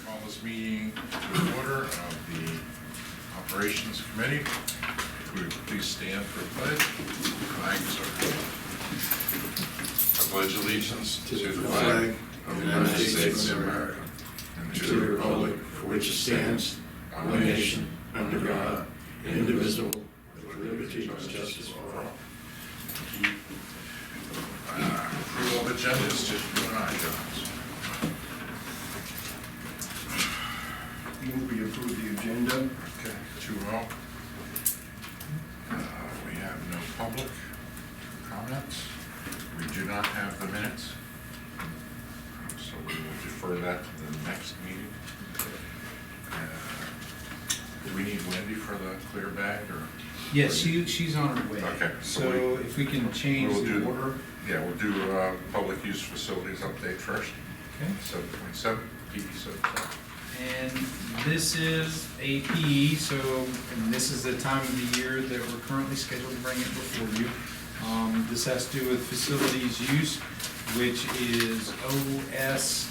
call this meeting to order of the Operations Committee. If we would please stand for the pledge. Flags are. I pledge allegiance to the flag of the United States of America and to the republic for which it stands, one nation, under God, indivisible, with liberty and justice for all. Approval of agendas, just you and I, John. Move we approve the agenda. Okay, 2-0. We have no public comments. We do not have the minutes. So we will defer that to the next meeting. Do we need Wendy for the clear bag or? Yes, she's on her way. Okay. So if we can change We'll the do- order. Yeah, we'll do public use facilities update first. Okay. 7.7, PD 7.7. And this is AP, so, and this is the time of the year that we're currently scheduled to bring it before you. This has to do with facilities use, which is OS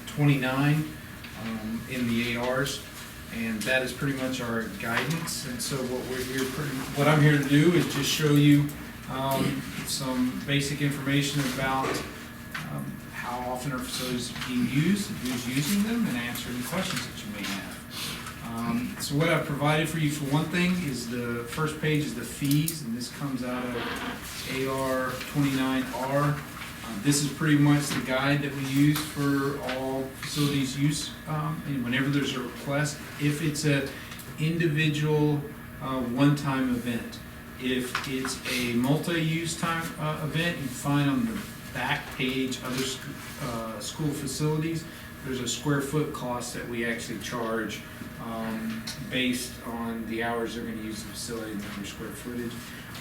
29 in the ARs. And that is pretty much our guidance. And so what I'm here to do is just show you some basic information about how often our facilities are being used, and who's using them, and answer any questions that you may have. So what I've provided for you, for one thing, is the first page is the fees, and this comes out of AR 29R. This is pretty much the guide that we use for all facilities use, and whenever there's a request, if it's an individual one-time event. If it's a multi-use time event, you find on the back page other school facilities, there's a square foot cost that we actually charge based on the hours they're going to use the facility and the number of square footage.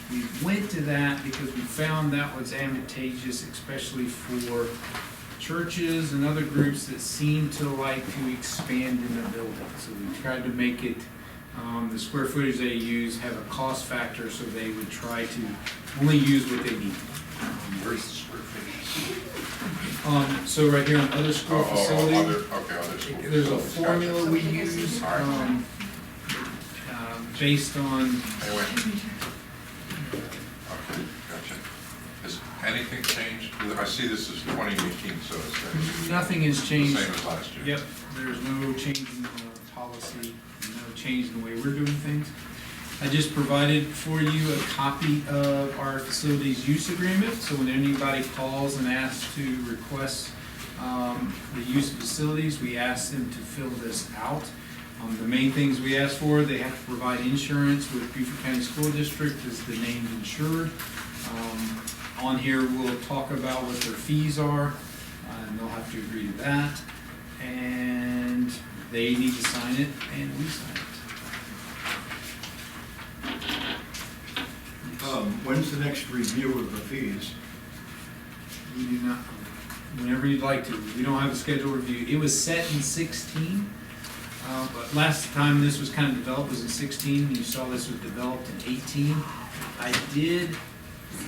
We went to that because we found that was advantageous, especially for churches and other groups that seem to like to expand in the building. So we tried to make it, the square footage they use have a cost factor, so they would try to only use what they need. Where's the square footage? So right here on other school facilities, Other school. there's a facilities. formula we use, All right. based on, Anyway. Okay, gotcha. Has anything changed? I see this is 2018, so it's nothing has the changed. same as last year. Yep, there's no change in the policy, no change in the way we're doing things. I just provided for you a copy of our facilities use agreement, so when anybody calls and asks to request the use of facilities, we ask them to fill this out. The main things we ask for, they have to provide insurance with Beaufort County School District as the named insured. On here, we'll talk about what their fees are, and they'll have to agree to that. And they need to sign it, and we sign it. When's the next review of the fees? We do not, whenever you'd like to. We don't have a scheduled review. It was set in 16, but last time this was kind of developed was in 16, and you saw this was developed in 18.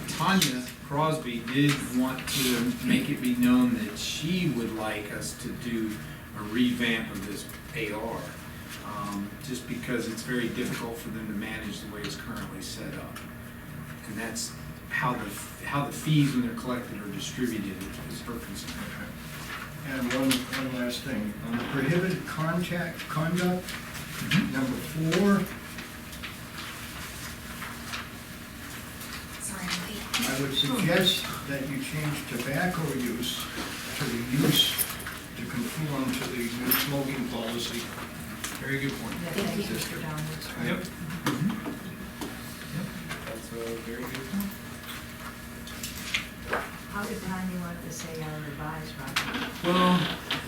Tanya Crosby did want to make it be known that she would like us to do a revamp of this AR, just because it's very difficult for them to manage the way it's currently set up. And that's how the fees, when they're collected, are distributed is her concern. And one last thing, on the prohibited conduct, number 4, Sorry, I'm late. I would suggest that you change tobacco use to the use to conform to the new smoking policy. Very good point. Yeah, keep it downwards. Yep. Yep, that's a very good point. How did Tanya want this AR revised, Roger? Well,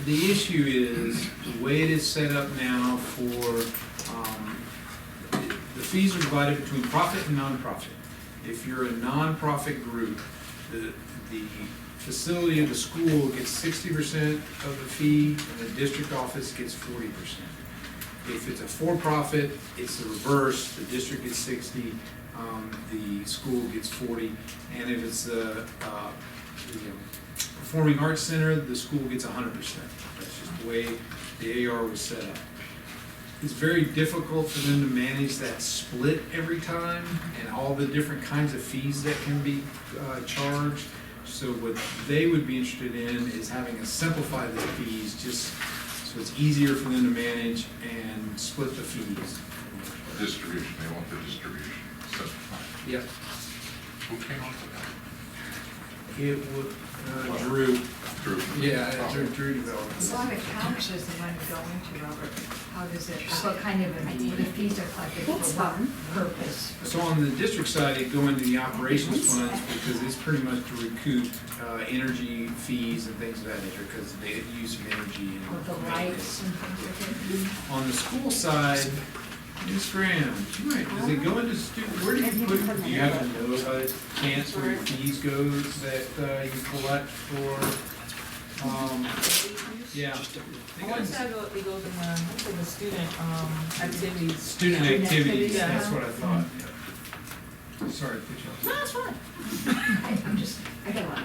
the issue is, the way it is set up now for, the fees are divided between profit and nonprofit. If you're a nonprofit group, the facility of the school gets 60% of the fee, and the district office gets 40%. If it's a for-profit, it's the reverse, the district gets 60, the school gets 40, and if it's the performing arts center, the school gets 100%. That's just the the way the AR was set up. It's very difficult for them to manage that split every time and all the different kinds of fees that can be charged. So what they would be interested in is having us simplify the fees, just so it's easier for them to manage and split the fees. Distribution, they want the distribution simplified. Yep. Who came up with that? It would, Drew. Drew. Yeah, Drew developed. A lot of counts does the money go into, Robert? How does it, what kind of, what if fees are collected for what purpose? So on the district side, it go into the operations funds because it's pretty much to recoup energy fees and things of that nature because they use some energy. Or the lights and things like that? On the school side, Ms. Graham, does it go into student, where do you put, do you have to know how it counts where your fees go that you collect for, yeah. I want to say it goes in the student, activities. Student activities, Yeah. that's what I thought, yeah. Sorry, put you No, on. that's fine. I'm just, I got a lot.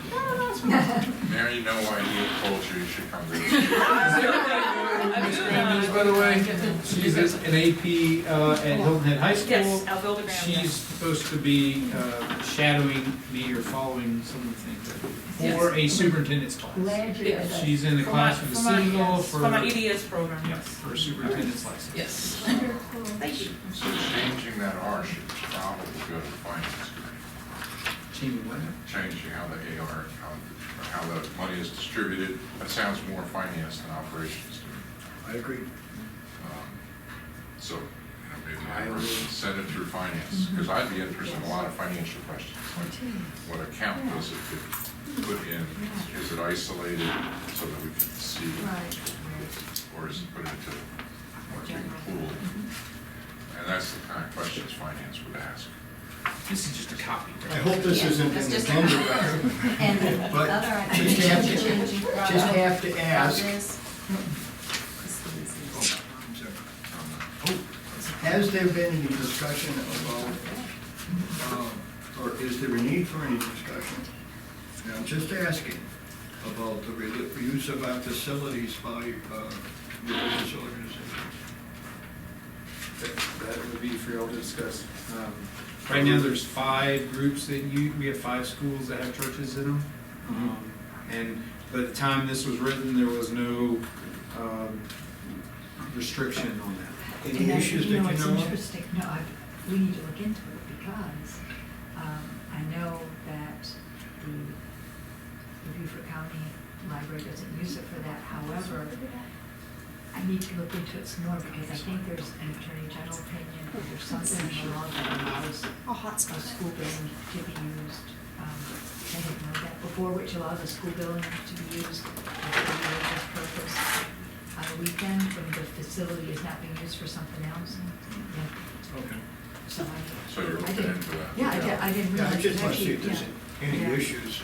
Mary, no idea told you should come to this. Does everybody know who Ms. Graham is, by the way? She's an AP at Hilton Head High School. Yes, Alvilda Graham, She's yes. supposed to be shadowing me or following some of the things for a superintendent's class. Glad you did that. She's in the class for the Citadel For my for, EDS program, yeah, yes. for a superintendent's license. Yes. Wonderful. Thank you. So changing that R should probably go to the finance committee. Changing what? Changing how the AR, how the money is distributed. That sounds more finance than operations to me. I agree. So, maybe I would send it through finance, because I'd be interested in a lot of financial questions. Like, what account does it get put in? Is it isolated so that we can see it? Right. Or is it put into more big pool? And that's the kind of questions finance would ask. This is just a copy. I hope this isn't an agenda item, And the but other just have to ask. Has there been any discussion about, or is there a need for any discussion? And I'm just asking about the use of our facilities by religious organizations. That would be for y'all to discuss. Right now, there's 5 groups we have 5 schools that have churches in them. And by the time this was written, there was no restriction on that. Any issues that you know It's of? interesting, we need to look into it because I know that the Beaufort County Library doesn't use it for that. However, I need to look into it some more because I think there's an Attorney General opinion, or there's something in the law that allows a school building to be used. I didn't know that before, which allows a school building to be used for religious purpose on a weekend when the facility is not being used for something else. Yeah. Okay. So So you're I looking didn't, into that? yeah, I didn't Yeah, I realize. just want to actually, see if there's yeah. any Yeah. issues.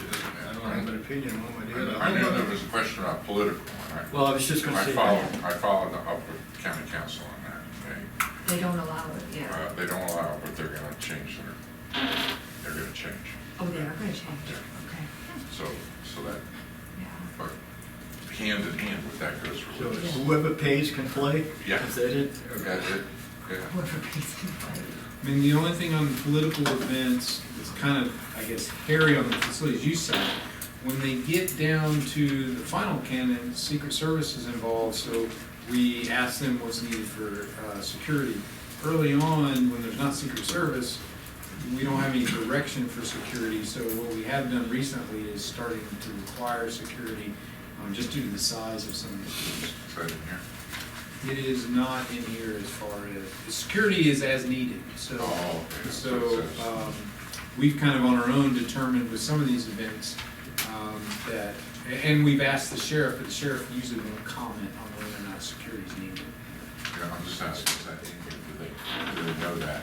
I don't have an opinion one way or the other. I knew there was a question about political, right? Well, I was just gonna I say. followed up with county council on that, okay? They don't allow it, yeah. They don't allow it, but they're gonna change they're gonna change. Oh, they are gonna change, Yeah. okay, So that, yeah. but hand in hand with that goes So religious. whoever pays can play? Yeah. Is that it? That's it, yeah. Whoever pays can play. I mean, the only thing on political events is kind of, I guess, hairy on the facilities use side. When they get down to the final candidate, Secret Service is involved, so we ask them what's needed for security. Early on, when there's not Secret Service, we don't have any direction for security, so what we have done recently is starting to require security, just due to the size of some of the schools. Is that in here? It is not in here as far as, the security is as needed, so. Oh, okay. So, we've kind of on our own determined with some of these events, that, and we've asked the sheriff, but the sheriff usually won't comment on whether or not security is needed. Yeah, I'm just asking, is that in here? Do they know that?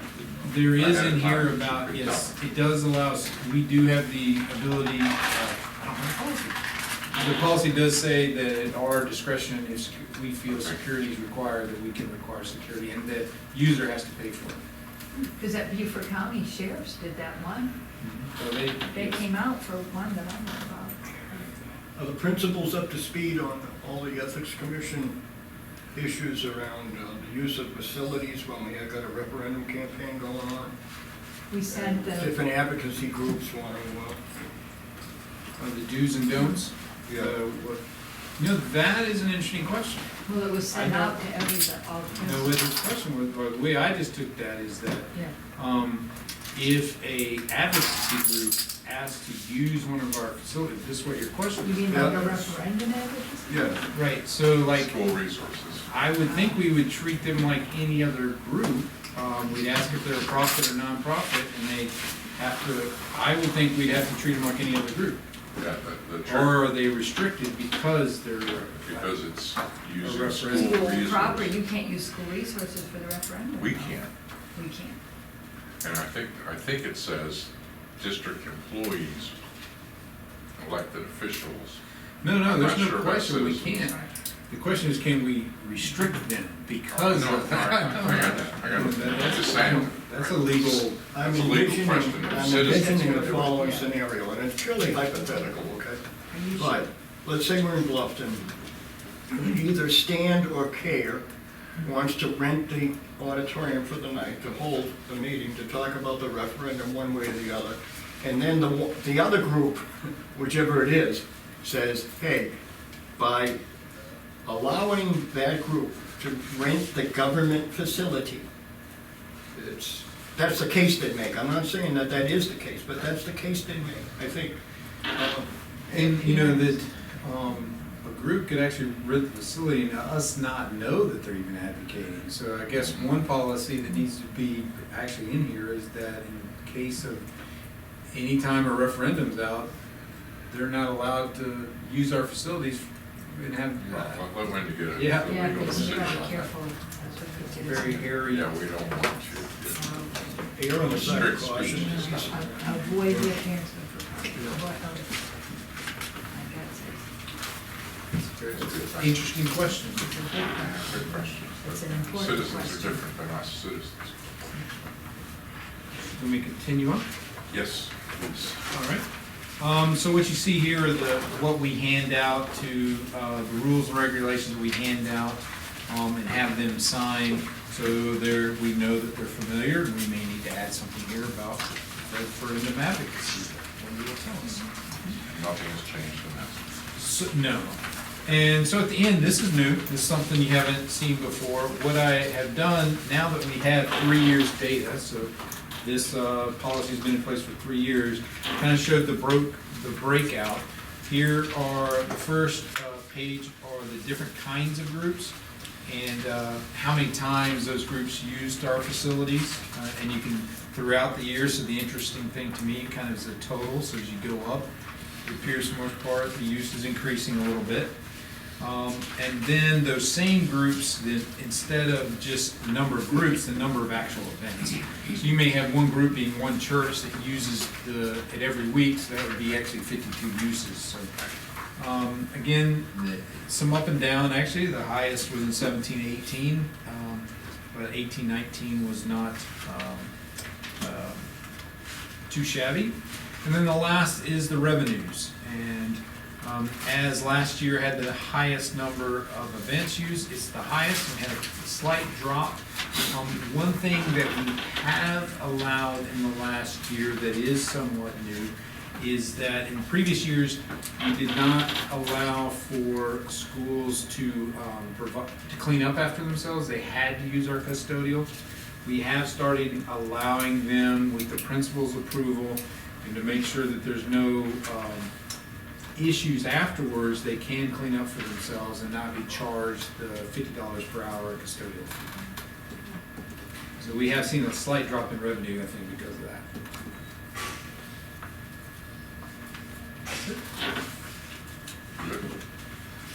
There is Ahead of in time, here it about, should be yes, done. it does allow us, we do have the ability, I don't have a policy. The policy does say that at our discretion, if we feel security is required, that we can require security, and the user has to pay for it. Because that Beaufort County Sheriff's did that one. So They came out for one that I know about. Are the principals up to speed on all the Ethics Commission issues around the use of facilities when we have got a referendum campaign going on? We sent the, Different advocacy groups want The do's and don'ts? to, what, You know, that is an interesting question. well, it was sent I know. out to everybody, all the You know, with this question, the way I just took that is that, Yeah, if a advocacy group asks to use one of our facilities, this is what your question you is. mean like a Yeah. referendum advocacy? yeah, Right, so like, School resources. I would think we would treat them like any other group. We'd ask if they're a profit or nonprofit, and they have to, I would think we'd have to treat them like any other group. Yeah, the Or church, are they restricted because they're, because it's using A school referendum. School property, resources. you can't use school resources for the referendum. We can't. We can't. And I think it says district employees, elected officials. no, I'm there's not no sure about question we citizens. can't. The question is, can we restrict them because No, of I got that? that, I got it. I'm That's just saying. That's a legal, I'm That's a legal envisioning, question. I'm Citizens envisioning the would do it. following scenario, and it's purely hypothetical, okay? Are you But, sure? let's say we're in Bluffton, either Stand or CARE wants to rent the auditorium for the night to hold the meeting, to talk about the referendum one way or the other. And then the other group, whichever it is, says, hey, by allowing that group to rent the government facility, that's the case they make. I'm not saying that that is the case, but that's the case they make, I think. and you know, that, a group could actually rent the facility and us not know that they're even advocating. So I guess one policy that needs to be actually in here is that in case of any time a referendum's out, they're not allowed to use our facilities and have, Let Wendy get it. Yeah. Yeah, Legal because you decision gotta on be that. careful. That's what it's it a is. very hairy. Yeah, we don't want you. Err on the side of Strict caution. speech. Avoid the appearance of property. It's an interesting question. It's a big question. Good question. It's an important Citizens question. are different than us citizens. Let me continue on. Yes, please. All right. So what you see here are what we hand out to, the rules and regulations we hand out, and have them sign. So we know that they're familiar, and we may need to add something here about referendum advocacy. Wendy will tell us. Nothing has changed in that. So, no. And so at the end, this is new, this is something you haven't seen before. What I have done, now that we have 3 years data, so this policy's been in place for 3 years, kind of showed the breakout. Here are, the first page are the different kinds of groups and how many times those groups used our facilities. And you can, throughout the year, so the interesting thing to me kind of is the total, so as you go up, it appears for the most part the use is increasing a little bit. And then those same groups, instead of just the number of groups, the number of actual events. So you may have one group being one church that uses it every week, so that would be actually 52 uses. So again, some up and down. Actually, the highest was in 17-18, but 18-19 was not too shabby. And then the last is the revenues. And as last year had the highest number of events used, it's the highest and had a slight drop. One thing that we have allowed in the last year that is somewhat new is that in previous years, we did not allow for schools to clean up after themselves. They had to use our custodial. We have started allowing them with the principal's approval and to make sure that there's no issues afterwards, they can clean up for themselves and not be charged the $50 per hour custodial fee. So we have seen a slight drop in revenue, I think, because of that. Good.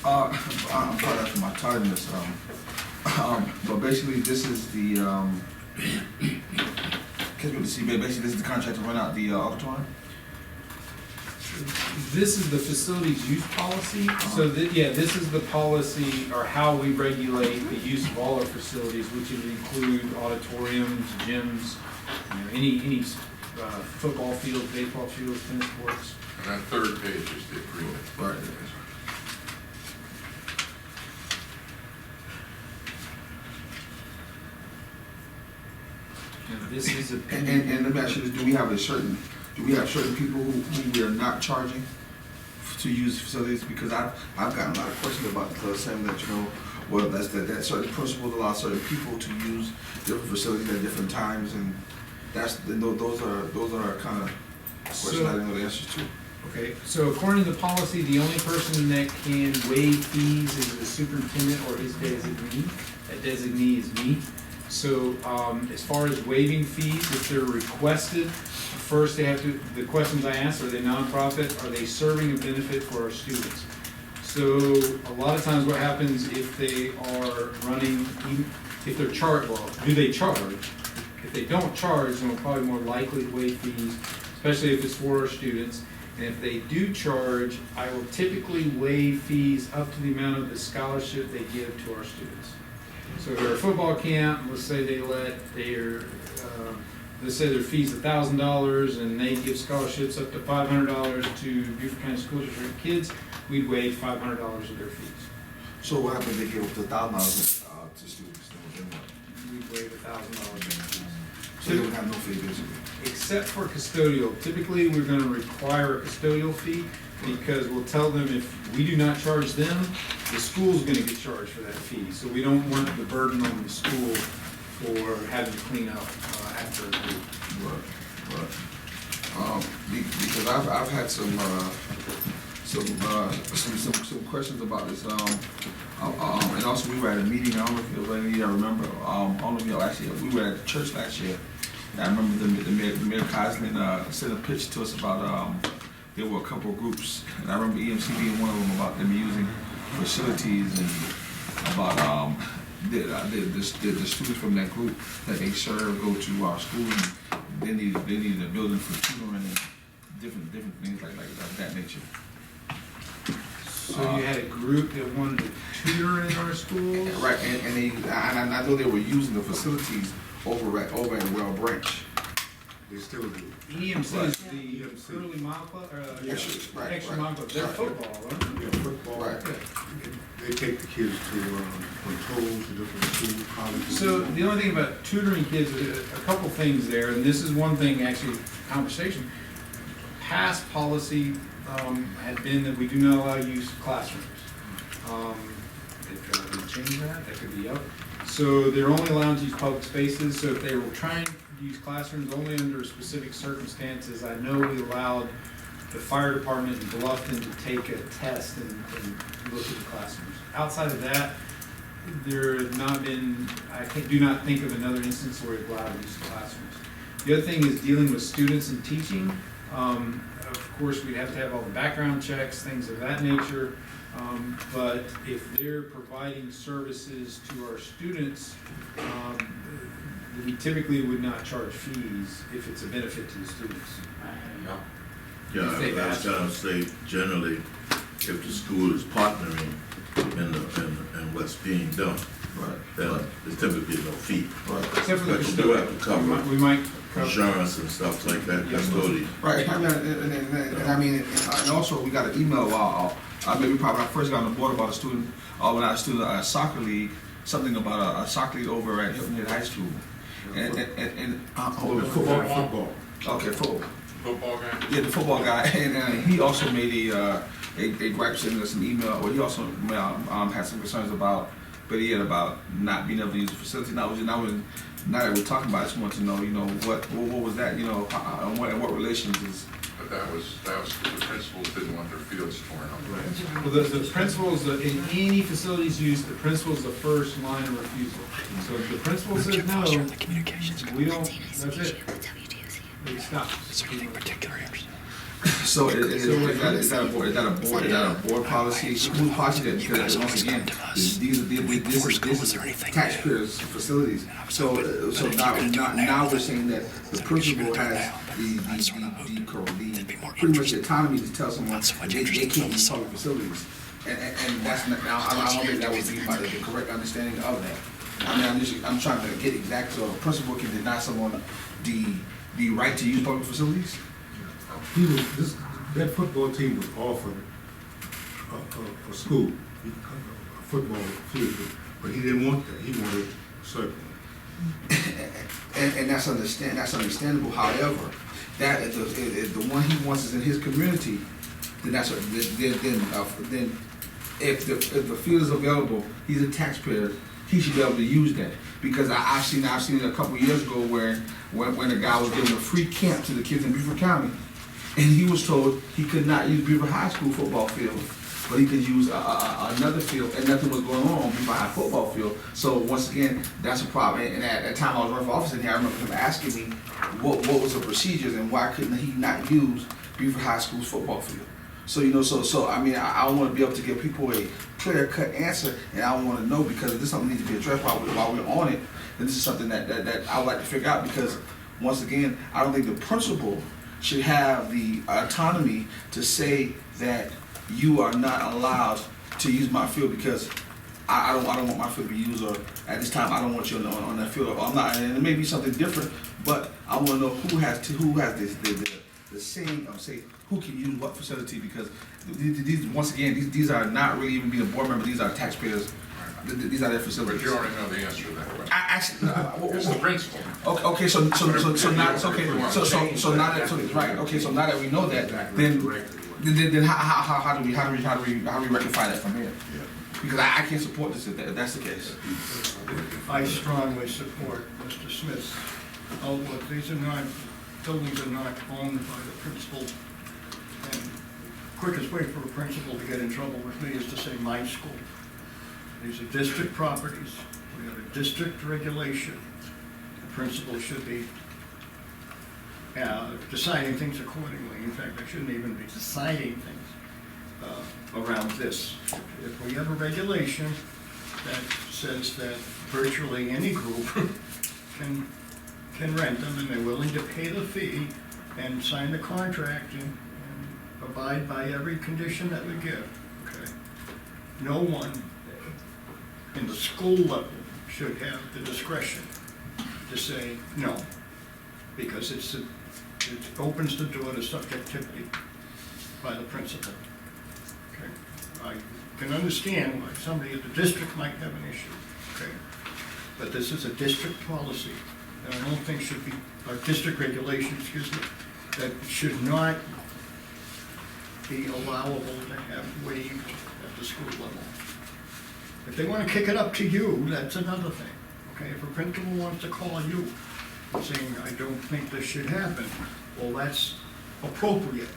I'm sorry for my tardiness. But basically, this is the basically this is the contract to run out the auditorium. This is the facilities use policy. So this is the policy or how we regulate the use of all our facilities, which would include auditoriums, gyms, any football fields, baseball fields, tennis courts. And that third page is the agreement. Right. And this is a. And let me ask you this, do we have certain people who we are not charging to use facilities? Because I've gotten a lot of questions about the saying that, you know, well, that certain principals allow certain people to use different facilities at different times, and those are kind of questions I didn't know the answers to. Okay, so according to the policy, the only person that can waive fees is the superintendent or his designee. That designee is me. So, as far as waiving fees, if they're requested, first they have to, the questions I ask, are they nonprofit? Are they serving a benefit for our students? So, a lot of times what happens if they are running, if they're charged, well, do they charge? If they don't charge, then we're probably more likely to waive fees, especially if it's for our students. And if they do charge, I will typically waive fees up to the amount of the scholarship they give to our students. So if they're a football camp, let's say let's say their fee's $1,000 and they give scholarships up to $500 to Beaufort County School District kids, we'd waive $500 of their fees. So what happens if they give up to $1,000 to students? Then what? We'd waive $1,000 of their fees. So they would have no fee basically. Except for custodial. Typically, we're gonna require a custodial fee because we'll tell them if we do not charge them, the school's gonna get charged for that fee. So we don't want the burden on the school for having to clean up after a group. Right. Because I've had some questions about this. And also we were at a meeting. I don't know if you remember. I don't know if you actually we were at church last year. And I remember the Mayor Coslin sent a pitch to us about there were a couple of groups, and I remember EMC being one of them, about them using facilities and about the students from that group that they serve go to our school, and they needed a building for tutoring and different things like that nature. So you had a group that wanted to tutor in our schools? Right, and I know they were using the facilities over at Well Branch. They still do. EMC is the EMC. early mile club, Right, extra right. mile club, they're Right. football, right? Yeah, football. Right. They take the kids to patrols, to different schools, colleges. So the only thing about tutoring kids, a couple things there, and this is one thing actually, conversation. Past policy had been that we do not allow use of classrooms. If we change that, that could be up. So they're only allowed to use public spaces, so if they were trying to use classrooms only under specific circumstances, I know we allowed the fire department in Bluffton to take a test and look at the classrooms. Outside of that, there have not been, do not think of another instance where we've allowed use of classrooms. The other thing is dealing with students and teaching. Of course, we'd have to have all the background checks, things of that nature. But if they're providing services to our students, we typically would not charge fees if it's a benefit to the students. Yeah, If they've I was asked. gonna say, generally, if the school is partnering in what's being done, Right. then there's typically no fee. Right. Except for the But you do have to custodian. cover We might cover. insurance and stuff like that, custodian. Right, and also we got an email, maybe probably when I first got on the board about a student, when I was doing a soccer league, something about a soccer league over at Hilton Head High School. Football. Okay, football. Football game? Yeah, the football guy, and he also made a gripe sending us an email, well, he also had some concerns about not being able to use the facility. Now that we're talking about it, I just want to know, what was that, and what relations is. But that was, the principals didn't want their fields torn up. Well, the principal's, in any facilities use, the principal's the first line of refusal. So if the principal says no, we don't, that's it. It stops. So is that a board policy, school policy that, because once again, this is taxpayers' facilities. So now we're saying that the principal has pretty much the autonomy to tell someone they can't use public facilities. And that's not, I don't think that would be the correct understanding of that. I mean, I'm trying to get exact, so a principal can deny someone the right to use public facilities? That football team was offered a school, a football field, but he didn't want that. He wanted a circle. And that's understandable. However, that if the one he wants is in his community, then that's then if the field is available, he's a taxpayer. He should be able to use that, because I've seen it a couple of years ago when a guy was giving a free camp to the kids in Beaufort County, and he was told he could not use Beaufort High School football field, but he could use another field, and nothing was going on Beaufort High football field. So once again, that's a problem. And at that time I was running for office in here, I remember him asking me what was the procedures and why couldn't he not use Beaufort High School's football field. So so I mean, I want to be able to give people a clear-cut answer, and I want to know, because this is something that needs to be addressed while we're on it. And this is something that I would like to figure out, because once again, I don't think the principal should have the autonomy to say that you are not allowed to use my field, because I don't want my field to be used, or at this time I don't want you on that field. Or I'm not, and it may be something different, but I want to know who has the same, say, who can use what facility, because these, once again, these are not really even being a board member, these are taxpayers. These are their facilities. But you already know the answer to that question. Actually, It's the principal. okay, so now it's okay. So now that, right, okay, so now that we know that, then how do we rectify that from here? Because I can't support this if that's the case. I strongly support Mr. Smith's outlook. These are not, buildings are not owned by the principal. And quickest way for a principal to get in trouble with me is to say my school. These are district properties. We have a district regulation. The principal should be deciding things accordingly. In fact, I shouldn't even be deciding things around this. If we have a regulation that says that virtually any group can rent them, and they're willing to pay the fee and sign the contract and abide by every condition that we give, okay? No one in the school level should have the discretion to say no, because it opens the door to subjectivity by the principal. Okay, I can understand why somebody at the district might have an issue, okay? But this is a district policy, and I don't think should be, a district regulation, excuse me, that should not be allowable to have waived at the school level. If they want to kick it up to you, that's another thing, okay? If a principal wants to call you saying, I don't think this should happen, well, that's appropriate.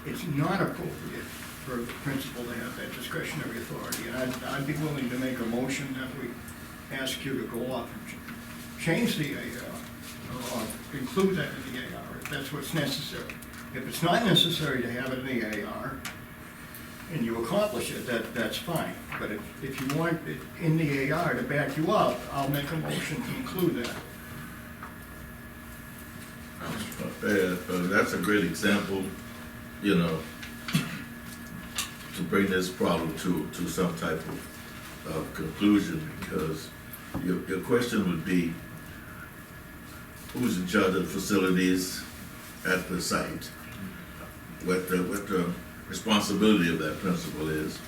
It's not appropriate for the principal to have that discretionary authority, and I'd be willing to make a motion that we ask you to go off and change the AR, or include that in the AR, if that's what's necessary. If it's not necessary to have it in the AR, and you accomplish it, that's fine. But if you want it in the AR to back you up, I'll make a motion to include that. That's a great example, you know, to bring this problem to some type of conclusion, because your question would be, who's in charge of the facilities at the site? What the responsibility of that principal is.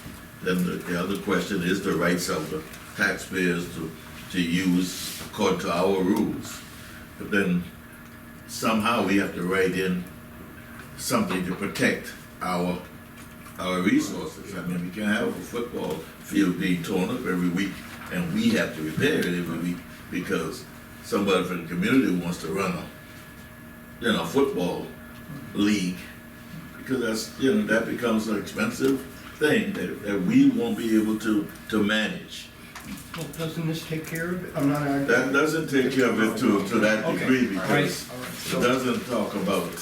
Then the other question is the rights of the taxpayers to use according to our rules. But then somehow we have to write in something to protect our resources. I mean, we can't have a football field being torn up every week and we have to repair it every week because somebody from the community wants to run a football league. Because that's, that becomes an expensive thing that we won't be able to manage. Well, doesn't this take care of it? I'm not arguing. That doesn't take care of it to that Okay. degree, All because right. it doesn't talk about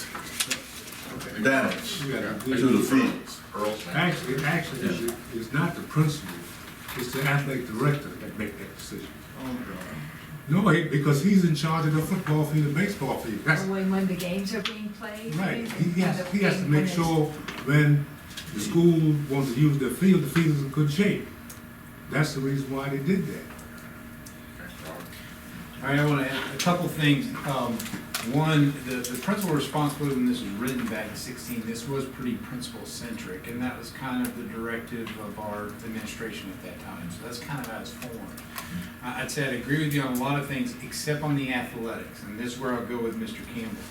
Okay. damage to the fields. Earl's name. Actually, it's not the principal, it's the athletic director that make that decision. Oh, God. No, because he's in charge of the football field and baseball field. That's When the games are being played. right. and He has to when make it's- sure when the school wants to use the field is in good shape. That's the reason why they did that. All right, I want to add a couple things. One, the principal responsibility when this was written back in 16, this was pretty principal-centric, and that was kind of the directive of our administration at that time, so that's kind of how it's formed. I'd say I'd agree with you on a lot of things, except on the athletics, and this is where I'll go with Mr. Campbell.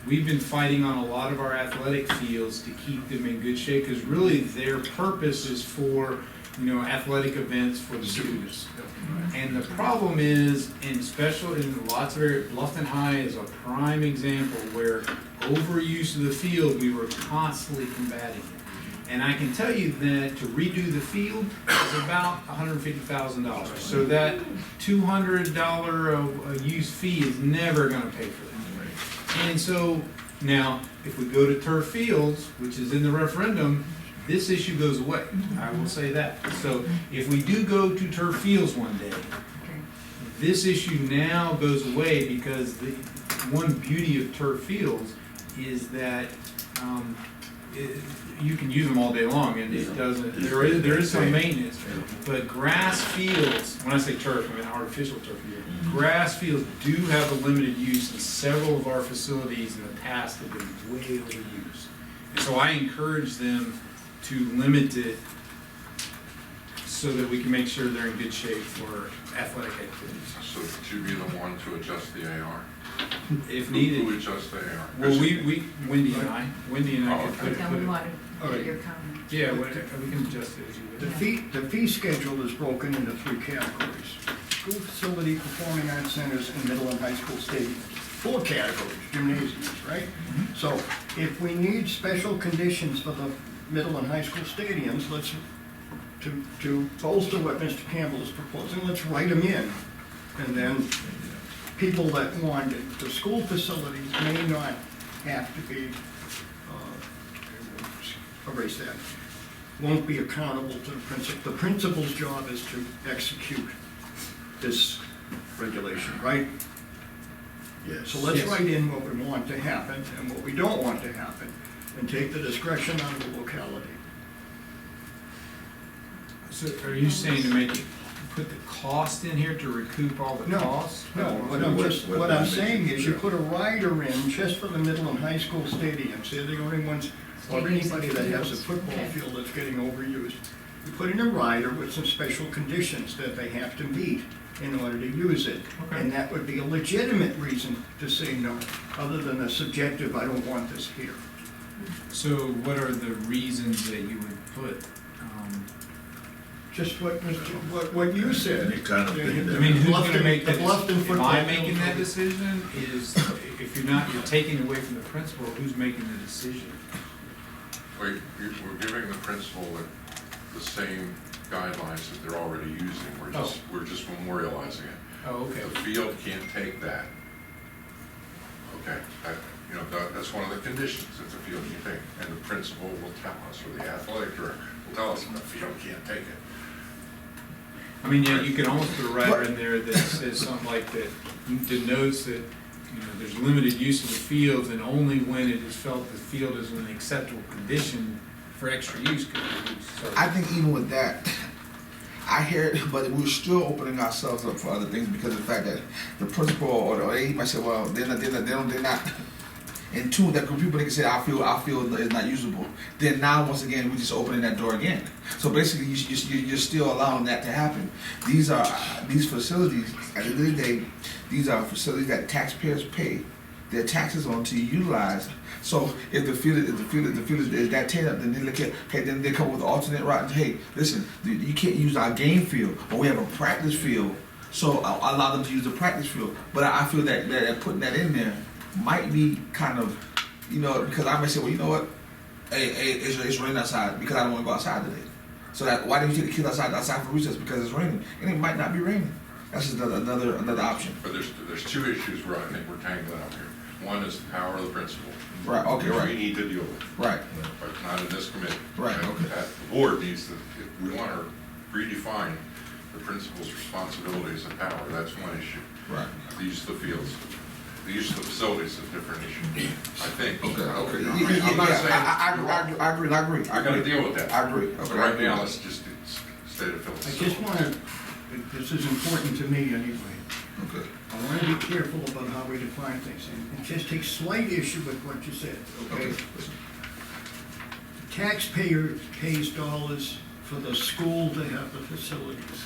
We've been fighting on a lot of our athletic fields to keep them in good shape, because really their purpose is for, athletic events for the students. And the problem is, in lots of areas, Bluffton High is a prime example where overuse of the field, we were constantly combating it. And I can tell you that to redo the field is about $150,000. So that $200 a use fee is never gonna pay for that. And so, now, if we go to turf fields, which is in the referendum, this issue goes away, I will say that. So if we do go to turf fields one day, Okay. this issue now goes away because the one beauty of turf fields is that you can use them all day long and it doesn't, there is some maintenance. But grass fields, when I say turf, I mean artificial turf field, grass fields do have a limited use and several of our facilities in the past have been way overused. And so I encourage them to limit it so that we can make sure they're in good shape for athletic activities, So would you be the one to adjust the AR? if Who needed. adjusts the AR? Well, Wendy and I Oh, could Now put we it, want All to right. get your comment. yeah, we can adjust it as you would. The fee schedule is broken into 3 categories. School facility, performing arts centers, and middle and high school stadiums. 4 categories, gymnasiums, right? So if we need special conditions for the middle and high school stadiums, to bolster what Mr. Campbell is proposing, let's write them in. And then people that want it, the school facilities may not have to be, erase that, won't be accountable to the principal. The principal's job is to execute this regulation, right? Yes. So let's Yes. write in what we want to happen and what we don't want to happen, and take the discretion out of the locality. So are you saying to put the cost in here to recoup all the No, costs? No, what I'm saying is you put a rider in just for the middle and high school stadiums, they're the only ones, or anybody that has a football Okay. field that's getting overused. You put in a rider with some special conditions that they have to meet in order to use it. Okay. And that would be a legitimate reason to say no, other than a subjective, I don't want this here. So what are the reasons that you would put? Just what you said. You kind of think that- I mean, who's gonna Bluffton- make the that, Bluffton am football I field. making that decision? Is, if you're taking away from the principal, who's making the decision? We're giving the principal the same guidelines that they're already using, we're just memorializing it. Oh, okay. The field can't take that. Okay, that's one of the conditions that the field can take, and the principal will tell us, or the athletic director will tell us, the field can't take it. I mean, yeah, you can almost put a rider in there that says something like that, denotes that, there's limited use of the fields, and only when it is felt the field is in an acceptable condition for extra use could be used. So- I think even with that, I hear it, but we're still opening ourselves up for other things because of the fact that the principal or the AD might say, well, they're not in tune. That group of people they can say, I feel is not usable. Then now once again we're just opening that door again. So basically you're still allowing that to happen. These facilities at the end of the day, these are facilities that taxpayers pay their taxes on to utilize. So if the field is that tear up, then they look at, hey, then they come up with an alternate route. Hey, listen, you can't use our game field, or we have a practice field, so I'll allow them to use the practice field. But I feel that putting that in there might be kind of, because I may say, well, you know what, hey, it's raining outside because I don't want to go outside today. So that why don't you take the kids outside for recess because it's raining, and it might not be raining. That's just another option. But there's 2 issues where I think we're tangling up here. One is the power of the principal. Right. Okay. Which Right. we need to deal with, Right. but not in this committee. Right, And okay. the board needs to, if we want to redefine the principal's responsibilities and power, that's one issue. Right. The use of the fields, the use of the facilities is a different issue, I think. Okay. Okay. I'm not saying. I agree. I gotta deal with that. I agree. But Okay. right now, let's just stay to fill I just want to, this is important to me anyway. Okay. I wanna be careful about how we define things, and just take slight issue with what you said, okay? Taxpayer pays dollars for the school to have the facilities,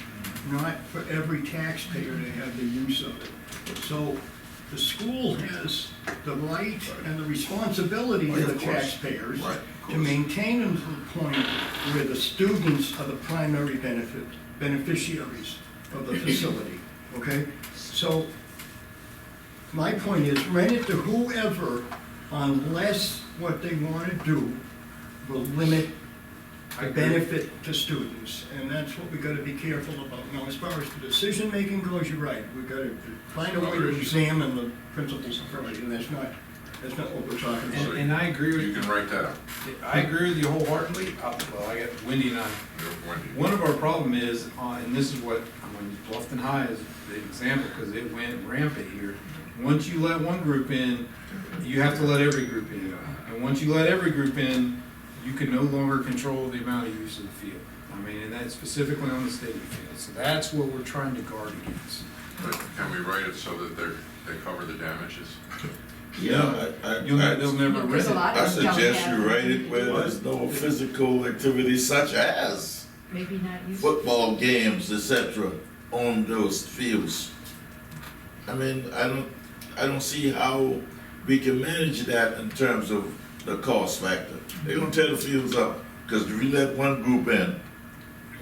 not for every taxpayer to have the use of it. So the school has the right and the responsibility Oh, yeah, of the of course. taxpayers Right, of to course. maintain them to the point where the students are the primary beneficiaries of the facility, okay? So my point is, rent it to whoever unless what they want to do will limit I the agree. benefit to students. And that's what we got to be careful about. Now, as far as the decision-making goes, you're right. We got to find a way to examine the principles approach, and that's not what we're talking about. And I agree with You can write that up. I agree with you wholeheartedly. Well, I got Wendy and I. Wendy. One of our problem is, and this is what, I'm gonna use Bluffton High as the example, because it went rampant here. Once you let one group in, you have to let every group in. And once you let every group in, you can no longer control the amount of use of the field. I mean, and that's specifically on the stadium field. So that's what we're trying to guard against. But can we write it so that they cover the damages? Yeah, They'll never There's rent a it. lot I of them don't suggest have- you write it where there's no physical activity such as Maybe not use. football games, etc., on those fields. I mean, I don't see how we can manage that in terms of the cost factor. They're gonna tear the fields up, because if you let one group in,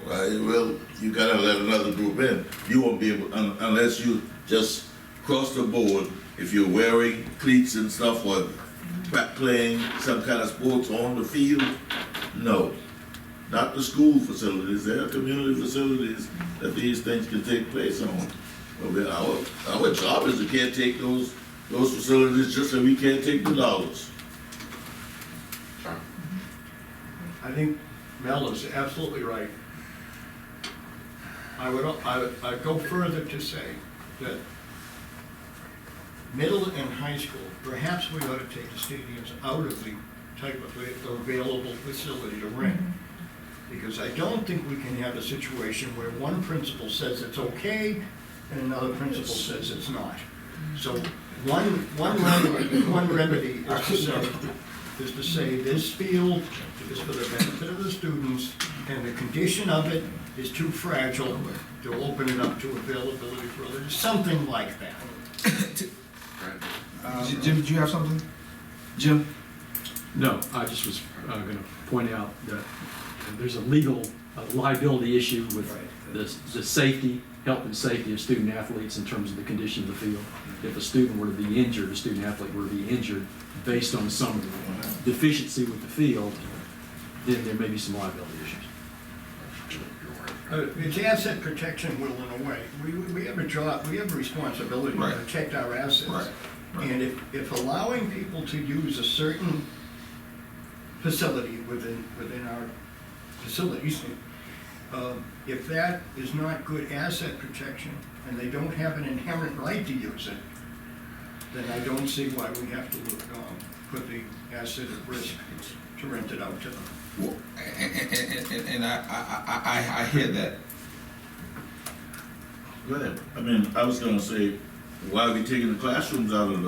well, you gotta let another group in. You won't be able, unless you just cross the board, if you're wearing cleats and stuff, or playing some kind of sports on the field, no. Not the school facilities, there are community facilities that these things can take place on. But our job is to can't take those facilities just so we can't take the dollars. John? I think Mel is absolutely right. I'd go further to say that middle and high school, perhaps we ought to take the stadiums out of the type of available facility to rent. Because I don't think we can have a situation where one principal says it's okay and another principal says it's not. So one remedy is to say this field is for the benefit of the students, and the condition of it is too fragile to open it up to availability for others, something like that. Jim, did you have something? Jim? No, I just was going to point out that there's a legal liability issue with the safety, health and safety of student athletes in terms of the condition of the field. If a student were to be injured, a student athlete were to be injured based on some deficiency with the field, then there may be some liability issues. It's asset protection, Will, in a way. We have a job, we have a responsibility to Right. protect our assets. Right. And if allowing people to use a certain facility within our facilities, if that is not good asset protection and they don't have an inherent right to use it, then I don't see why we have to put the asset at risk to rent it out to them. Well, and I hear that. Go ahead. I mean, I was gonna say, why are we taking the classrooms out of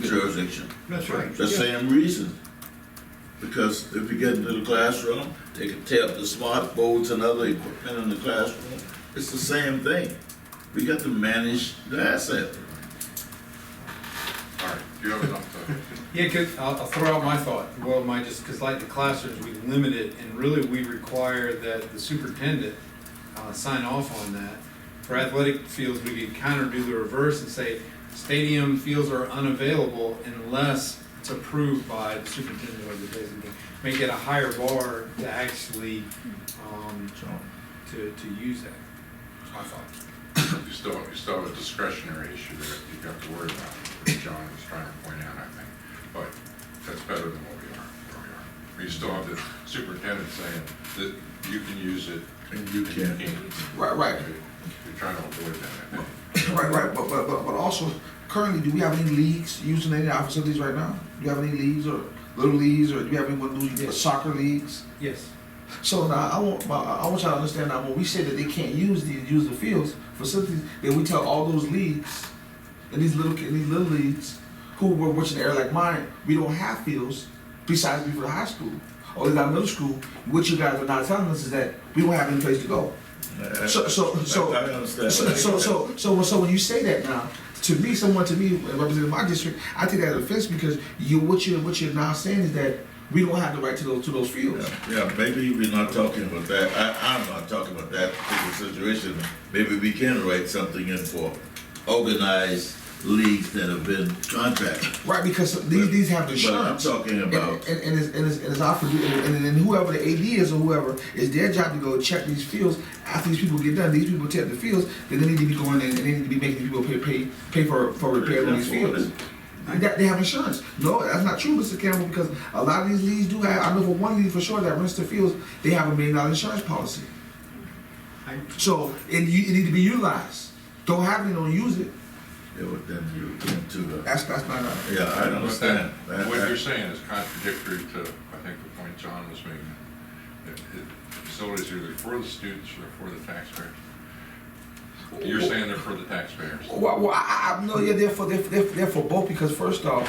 the jurisdiction? That's right. The Yeah. same reason. Because if you get into the classroom, they can tear up the smart boards and other equipment in the classroom. It's the same thing. We got to manage the asset. All right, do you have enough to? Yeah, I'll throw out my thought. Well, because like the classrooms, we limit it, and really we require that the superintendent sign off on that. For athletic fields, we could counter do the reverse and say, stadium fields are unavailable unless it's approved by the superintendent or the designee. Make it a higher bar to actually, to use that. That's my thought. You still have a discretionary issue there you have to worry about, which John was trying to point out, I think. But that's better than where we are. You still have the superintendent saying that you can use it And you can't. Right. You're trying to avoid that, I think. Right, but also, currently, do we have any leagues using any of our facilities right now? Do you have any leagues or little leagues, or do you have anyone doing Yes. soccer leagues? Yes. So now I want y'all to understand now when we say that they can't use the fields facilities, then we tell all those leagues and these little leagues who were watching the area like mine, we don't have fields besides for the high school or they got middle school. What you guys are not telling us is that we don't have any place to go. So I understand. So when you say that now, to me, representing my district, I take that as offense because what you're now saying is that we don't have the right to those fields. Yeah, maybe we're not talking about that. I'm not talking about that particular situation. Maybe we can write something in for organized leagues that have been contracted. Right, because these have But I'm insurance. talking about, It's our and whoever the AD is or whoever, it's their job to go check these fields. After these people get done, these people check the fields, then they need to be going in and they need to be making people pay for repair on these fields. They have insurance. No, that's not true, Mr. Campbell, because a lot of these leagues do have, I know for one league for sure that Renster Fields, they have $1 million insurance policy. So it need to be utilized. Don't have it, don't use it. yeah, but then you get to the, That's not yeah, I But understand. that- What you're saying is contradictory to, I think, the point John was making. Facilities are either for the students or for the taxpayers. You're saying they're for the taxpayers. Well, no, yeah, they're for both because first off,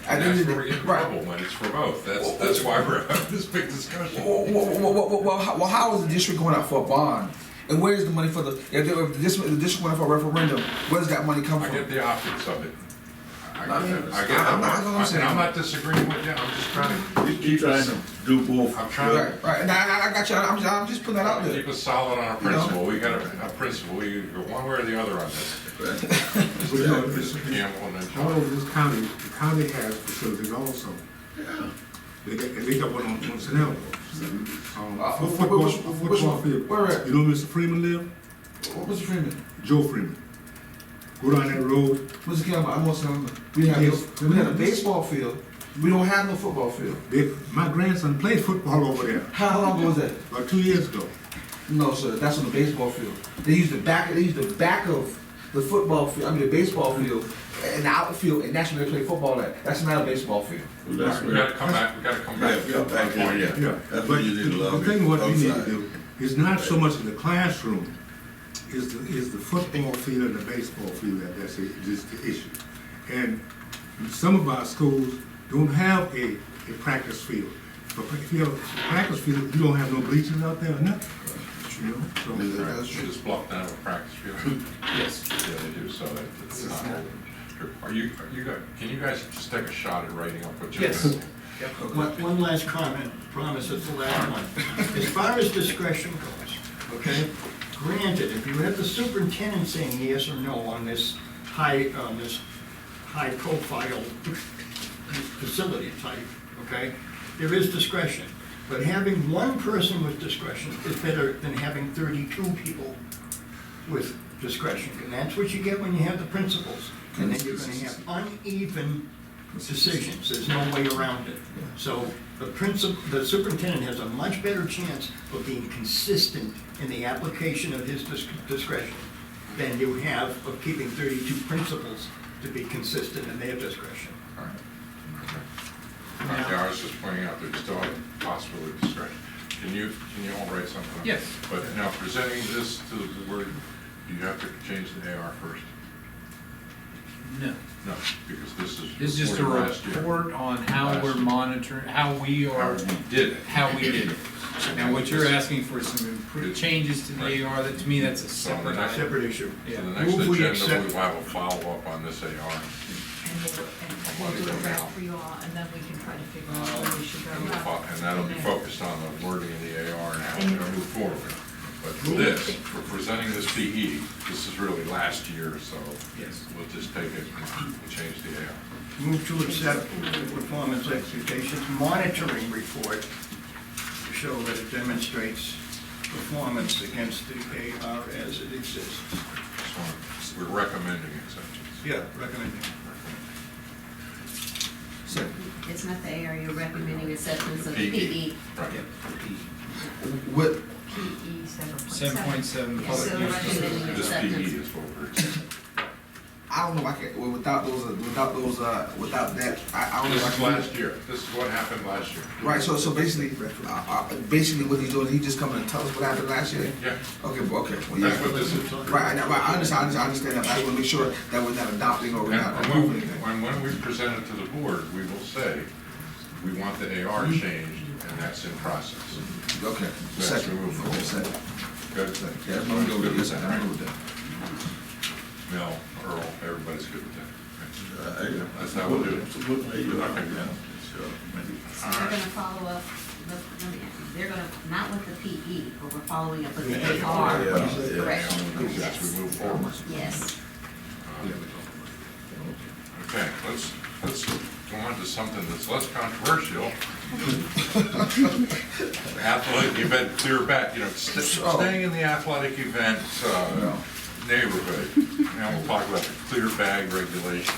And that's where we get in right. trouble, when it's for both. That's why we're having this big discussion. Well, how is the district going out for a bond? And where's the money for if the district went out for a referendum, where does that money come I from? get the optics of it. I I mean, get that. I get I'm that. not- And I'm not disagreeing with you, I'm just trying to Keep trying to do both. I'm trying to Right, and I got you. I'm just putting that out there. keep us solid on a principle. We got a principle. We either go one way or the other on this. But you know, Mr. Campbell and then all over John. this county, the county has facilities also. They got one on Snell. Football field. Where at? You know where Mr. Freeman live? What's the Freeman? Joe Freeman. Go down that road. What's the camera? I'm on something. We had a baseball field. We don't have no football field. My grandson played football over there How long ago was that? about 2 years ago. No, sir. That's on the baseball field. They use the back of the football field. I mean the baseball field and the outfield, and that's where they play football at. That's not a baseball field. Well, that's We where, gotta come back, we gotta come back. yeah, come back there, yeah. Yeah, That's but what you need to love. the thing what we need to outside. do is not so much in the classroom, is the football field and the baseball field that's the issue. And some of our schools don't have a practice field. But if you have a practice field, you don't have no bleachers out there or nothing. You know, so Right, you just block down with practice field. Yes. Yeah, they do, so that it's not open. Can you guys just take a shot at writing up what you're Yes. gonna do? One last comment, promise it's the last one. As far as discretion goes, okay, granted, if you have the superintendent saying yes or no on this high profile facility type, okay, there is discretion. But having one person with discretion is better than having 32 people with discretion. And that's what you get when you have the principals. And then you're gonna have uneven decisions, there's no way around it. So the superintendent has a much better chance of being consistent in the application of his discretion than you have of keeping 32 principals to be consistent in their discretion. All right. Okay. Yeah, I was just pointing out there's still a possibility of discretion. Can you all write something up? Yes. But now presenting this to the board, do you have to change the AR first? No. No, because this is. This is just a reported last year. report on how we're monitoring, how we How are, we did it. how we did it. Now, what you're asking for is some changes to the AR, that, to me, that's a So the separate next- item. Separate issue. So Yeah. the next Move we agenda, accept- we will have a follow-up on this AR. And we'll do a draft for you all, and then we can try to figure out where we should go. And that'll be focused on the wording of the AR and how we're gonna move forward. But for this, for presenting this PE, this is really last year, so Yes. we'll just take it and change the AR. Move to accept the performance expectations monitoring report to show that it demonstrates performance against the AR as it exists. So we're recommending acceptance. Yeah, recommending. It's not the AR, you're recommending acceptance of PE. PE. Right. What, PE 7.7. 7.7 Yeah, public so use. recommending This PE acceptance. is what we're accepting. I don't know if I can, well, without without that, I don't know This if I is can. last year, this is what happened last year. Right, so basically, basically what he's doing, he just coming to tell us what happened last year? Yeah, Okay, well, well, yeah. that's what this is. Right, I understand that, but I just want to make sure that we're not adopting or we're not And approving anything. when we present it to the board, we will say, we want the AR changed, and that's in process. Okay, Yes, second, we move forward. okay, second. Good. Yeah, that's what we go with, yes, I'm good with that. Mel, Earl, everybody's good with that. That's how That's we'll do it. Okay, yeah. So All they're right. gonna follow up, let me ask you, they're gonna, not with the PE, but we're following up with the Yeah, AR. yeah. Correct. As we move forward. Yes. Okay, let's go on to something that's less controversial. Athletic event clear back, staying in the athletic event neighborhood. Now we'll talk about the clear bag regulation.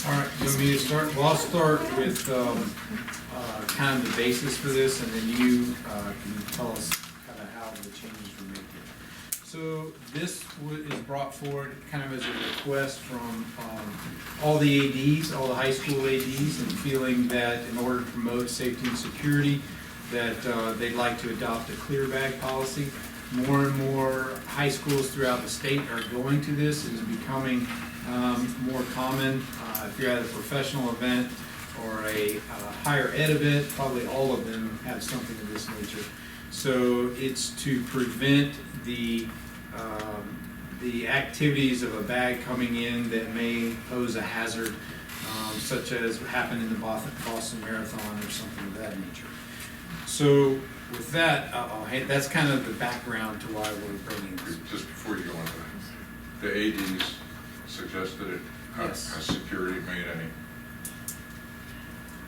All right, you want me to start? Well, I'll start with kind of the basis for this, and then you can tell us kind of how the changes were made here. So this is brought forward kind of as a request from all the ADs, all the high school ADs, and feeling that in order to promote safety and security, that they'd like to adopt a clear bag policy. More and more high schools throughout the state are going to this. It is becoming more common. If you're at a professional event or a higher ed event, probably all of them have something of this nature. So it's to prevent the activities of a bag coming in that may pose a hazard, such as what happened in the Boston Marathon or something of that nature. So with that, that's kind of the background to why we're bringing this. Just before you go on to that, the ADs suggested it. Yes. Has security made any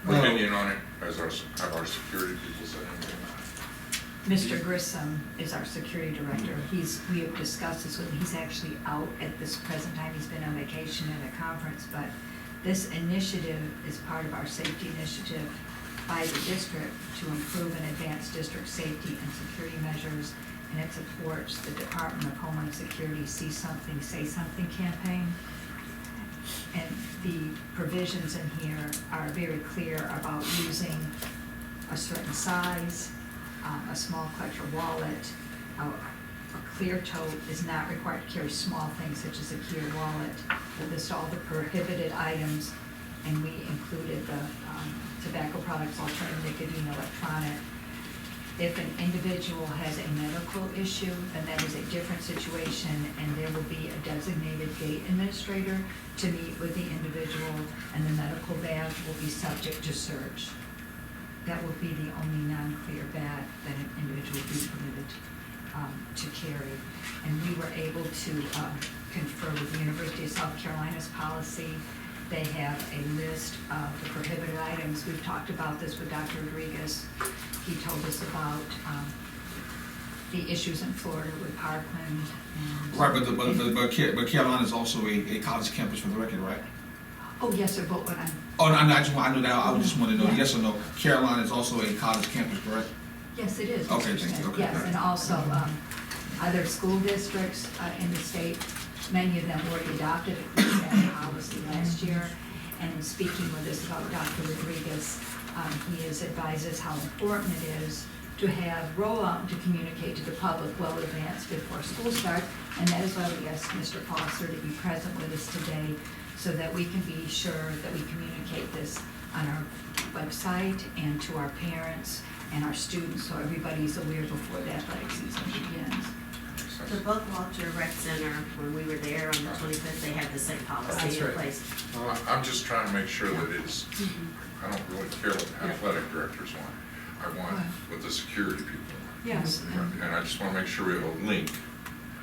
Well- opinion on it? Have our security people said anything about it? Mr. Grissom is our security director. We have discussed this with him. He's actually out at this present time. He's been on vacation at a conference, but this initiative is part of our safety initiative by the district to improve and advance district safety and security measures, and it supports the Department of Homeland Security See Something, Say Something campaign. And the provisions in here are very clear about using a certain size, a small collector wallet. A clear tote is not required to carry small things such as a key or wallet. We'll list all the prohibited items, and we included the tobacco products, alternative nicotine, electronic. If an individual has a medical issue, then that is a different situation, and there will be a designated gate administrator to meet with the individual, and the medical bag will be subject to search. That would be the only non-clear bag that an individual would be permitted to carry. And we were able to confer with the University of South Carolina's policy. They have a list of the prohibited items. We've talked about this with Dr. Rodriguez. He told us about the issues in Florida with Parkland and. Right, but Carolina is also a college campus for the record, right? Oh, yes, sir, but what I'm, Oh, no, I know that, I just want to know, Yeah. yes or no, Carolina is also a college campus, correct? yes, it is. Okay, Mr. thank you. Smith. Okay, Yes, all right. and also other school districts in the state, many of them already adopted a clear bag policy last year. And in speaking with us about Dr. Rodriguez, he has advised us how important it is to have rollout to communicate to the public well advanced before school starts. And that is why we asked Mr. Foster to be present with us today, so that we can be sure that we communicate this on our website and to our parents and our students, so everybody's aware before the athletic season begins. The Buckwalter Rec Center, when we were there on the 25th, they had the same That's policy in right. place. I'm just trying to make sure that it's, I don't really care what the athletic directors want. I want what the security people want. Yes, and- And I just want to make sure we have a link.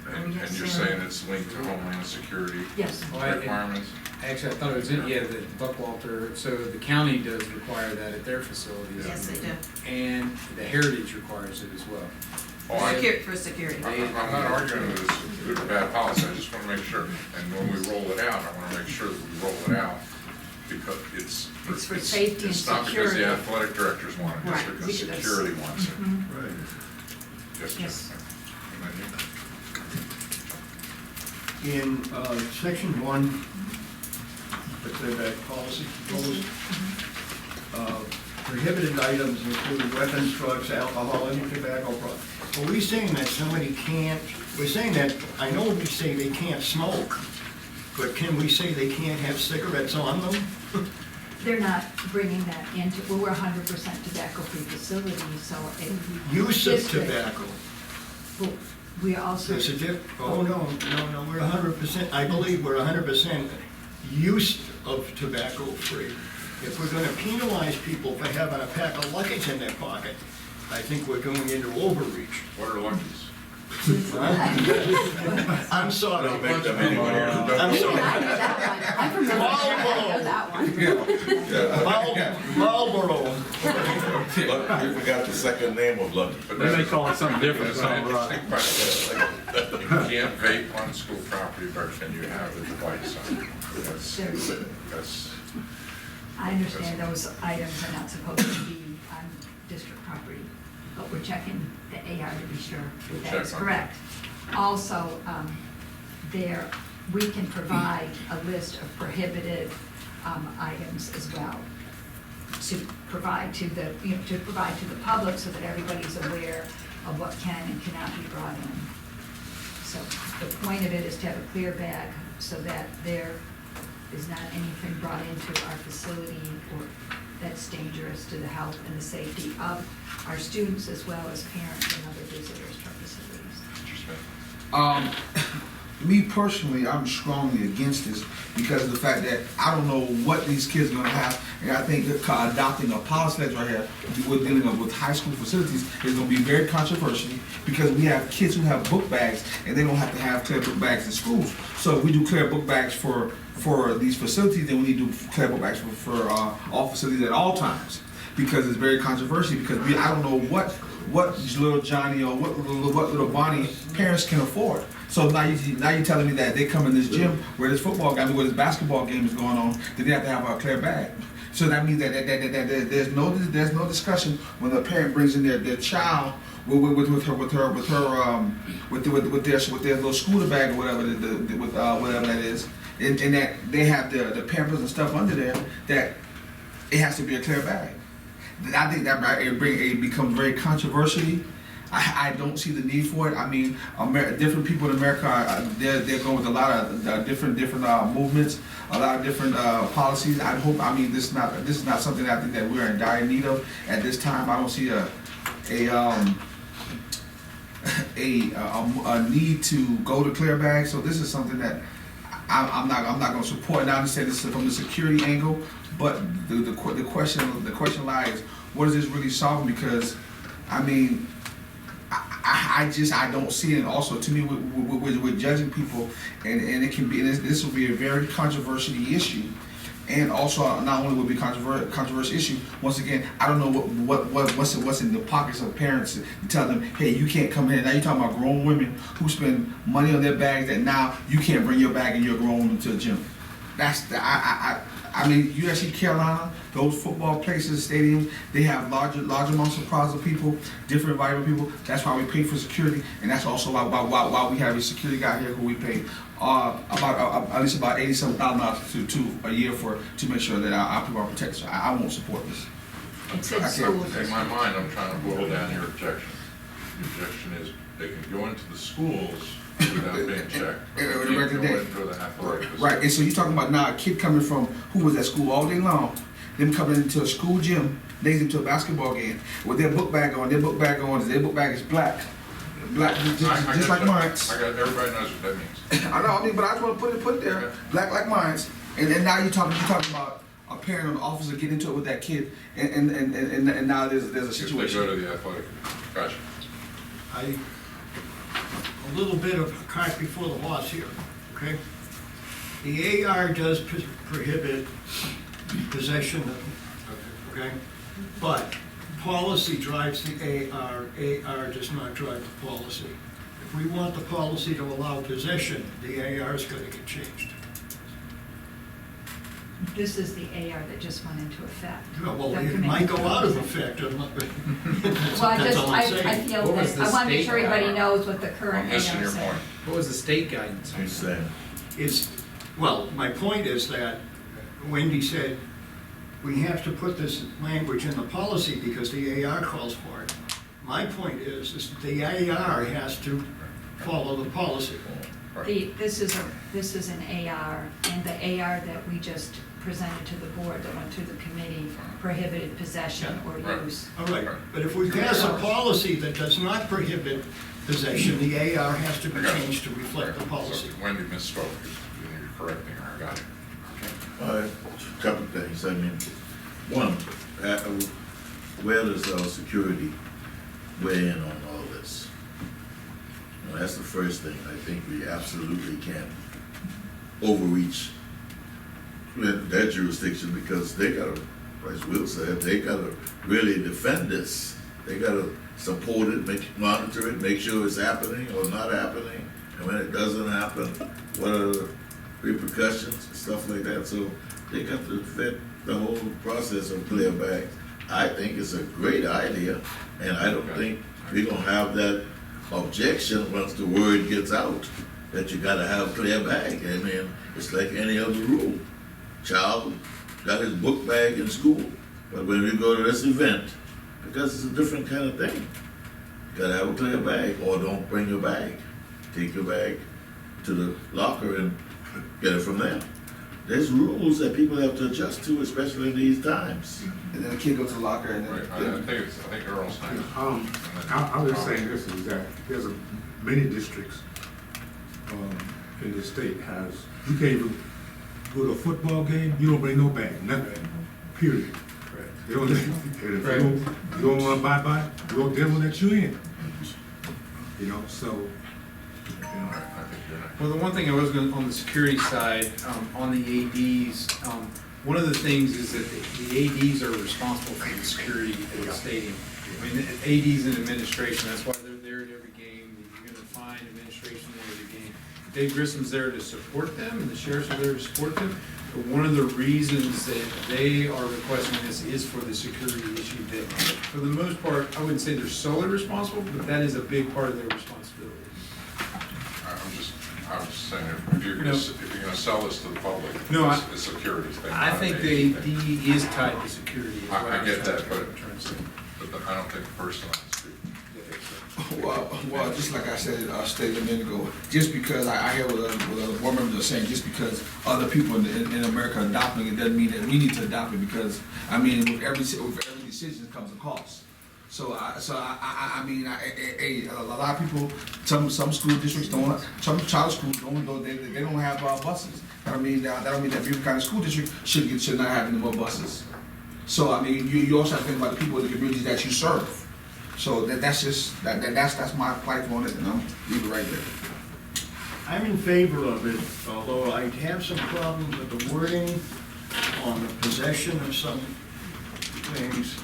And yes, and you're sir. saying it's linked to Homeland Security Yes. requirements? Actually, I thought it was in, yeah, the Buckwalter, so the county does require that at their facilities. Yes, they do. And the Heritage requires it as well. Oh, I- For security. I'm not arguing that it's good or bad policy, I just want to make sure, and when we roll it out, I want to make sure that we roll it out because it's. It's for safety and It's not because security. the athletic directors want it, Right. it's because security wants it. Mhm. Right. Yes, Yes. And then you- in section 1, that policy proposed, prohibited items include weapons, drugs, alcohol, and tobacco products. Are we saying that somebody can't, we're saying that, I know we say they can't smoke, but can we say they can't have cigarettes on them? They're not bringing that into, well, we're 100% tobacco-free facility, so it. Use of district- tobacco. Well, we also. There's oh, no, we're 100%, I believe we're 100% use of tobacco-free. If we're gonna penalize people for having a pack of luggage in their pocket, I think we're going into overreach. What are lunches? I'm sorry. Don't make them anymore. I'm I know sorry. that one. I'm from Minnesota, I know that one. Marlboro. Look, you forgot the second name of Lucky. But They may that's- call it something different, that's so, an interesting question. You can't vape on school property, but can you have a device on it? That's, I understand those items are not supposed to be on district property, but we're checking the AR to be sure We'll that check is on correct. Also, we can provide a list of prohibited items as well to provide to the, to provide to the public so that everybody's aware of what can and cannot be brought in. So the point of it is to have a clear bag so that there is not anything brought into our facility or that's dangerous to the health and the safety of our students as well as parents and other visitors to our facilities. Me personally, I'm strongly against this because of the fact that I don't know what these kids are gonna have, and I think that adopting a policy that's right here, we're dealing with high school facilities, is gonna be very controversial because we have kids who have book bags and they don't have to have clear book bags in schools. So if we do clear book bags for these facilities, then we need to do clear book bags for all facilities at all times because it's very controversial because I don't know what little Johnny or what little Bonnie parents can afford. So now you're telling me that they come in this gym where this football game, where this basketball game is going on, that they have to have a clear bag. So that means that there's no discussion when the parent brings in their child with their little scooter bag or whatever whatever that is, and that they have the Pampers and stuff under there, that it has to be a clear bag. I think that it becomes very controversial. I don't see the need for it. I mean, different people in America, they're going with a lot of different movements, a lot of different policies. This is not something that I think that we're in dire need of at this time. I don't see a need to go to clear bags. So this is something that I'm not going to support. And I understand this is from the security angle, but the question lies: what is this really solving? Because I mean, I don't see it. And also, to me, we're judging people, and it can be. And this will be a very controversial issue, and also not only will be controversial issue. Once again, I don't know what's in the pockets of parents to tell them, hey, you can't come in. Now you're talking about grown women who spend money on their bags that now you can't bring your bag and you're grown into a gym. I mean, USC Carolina, those football places, stadiums, they have large amounts of crowds of people, different vibrant people. That's why we pay for security, and that's also why we have a security guy here who we pay at least about $87,000 to a year to make sure that our people are protected. So I won't support this. It said I can't schools. in my mind, I'm trying to boil down your objection. The objection is they can go into the schools without being checked. But they can't go into the athletic facility. Right, and so you're talking about now a kid coming from who was at school all day long, them coming into a school gym, leads into a basketball game with their book bag on. Their book bag is black, just like mine. I got everybody knows what that means. I know, but I just want to put it there, Okay. black like mine. And then now you're talking about a parent or an officer getting into it with that kid, and now there's a If they situation. go to the athletic, gotcha. A little bit of cart before the horse here, okay? The AR does prohibit possession of, okay? But policy drives the AR does not drive the policy. If we want the policy to allow possession, the AR is gonna get changed. This is the AR that just went into effect. Well, That it come might into go out of policy. effect, I'm not- Well, I that's all I'm I saying. feel What was that, the I want to make state sure everybody AR? knows what the current I'm AR missing your says. point. What was the state guidance on He's that? saying, Well, my point is that Wendy said, we have to put this language in the policy because the AR calls for it. My point is the AR has to follow the policy. This is an AR, and the AR that we just presented to the board that went through the committee prohibited possession or Right. use. All right, but if we pass a policy that does not prohibit possession, the AR has to be changed to reflect the policy. So Wendy misspoke, you're correcting her, I got it. Okay. all right, a couple of things. I mean, one, where does our security weigh in on all this? Well, that's the first thing. I think we absolutely can't overreach their jurisdiction because they gotta, as Will said, they gotta really defend this. They gotta support it, monitor it, make sure it's happening or not happening. And when it doesn't happen, what are the repercussions, stuff like that. So they got to vet the whole process of clear bags. I think it's a great idea, and I don't think we're gonna have that objection once the word gets out that you gotta have clear bag. I mean, it's like any other rule. Child got his book bag in school, but when we go to this event, because it's a different kind of thing, you gotta have a clear bag, or don't bring your bag. Take your bag to the locker and get it from there. There's rules that people have to adjust to, especially in these times. And then the kid goes to the locker and Right, then. I think Earl's saying. I was saying this is that there's many districts in the state has, you can't even go to a football game, you don't bring no bag, nothing, period. They don't, you don't wanna buy, you don't, they don't let you in. You know, so, you know. I think you're right. Well, the one thing I was going, on the security side, on the ADs, one of the things is that the ADs are responsible for the security at the stadium. I mean, ADs and administration, that's why they're there at every game. You're gonna find administration there at every game. Dave Grissom's there to support them, and the sheriffs are there to support them. But one of the reasons that they are requesting this is for the security issue that, for the most part, I wouldn't say they're solely responsible, but that is a big part of their responsibility. I was just saying, if you're gonna sell this to the public, No, it's a security thing. I not think an the AD thing. AD is tied to security. is what I was get that, trying to say. but I don't think the person on the street. Well, just like I said, stated a minute ago, just because I hear what other board members are saying, just because other people in America are adopting it doesn't mean that we need to adopt it because, I mean, with every decision comes a cost. I mean, a lot of people, some school districts don't, some charter schools don't, they don't have buses. I mean, that don't mean that Beaver County School District should not have any more buses. So, I mean, you also have to think about the people in the communities that you serve. So that's my plight on it, and I'll leave it right there. I'm in favor of it, although I have some problems with the wording on the possession of some things.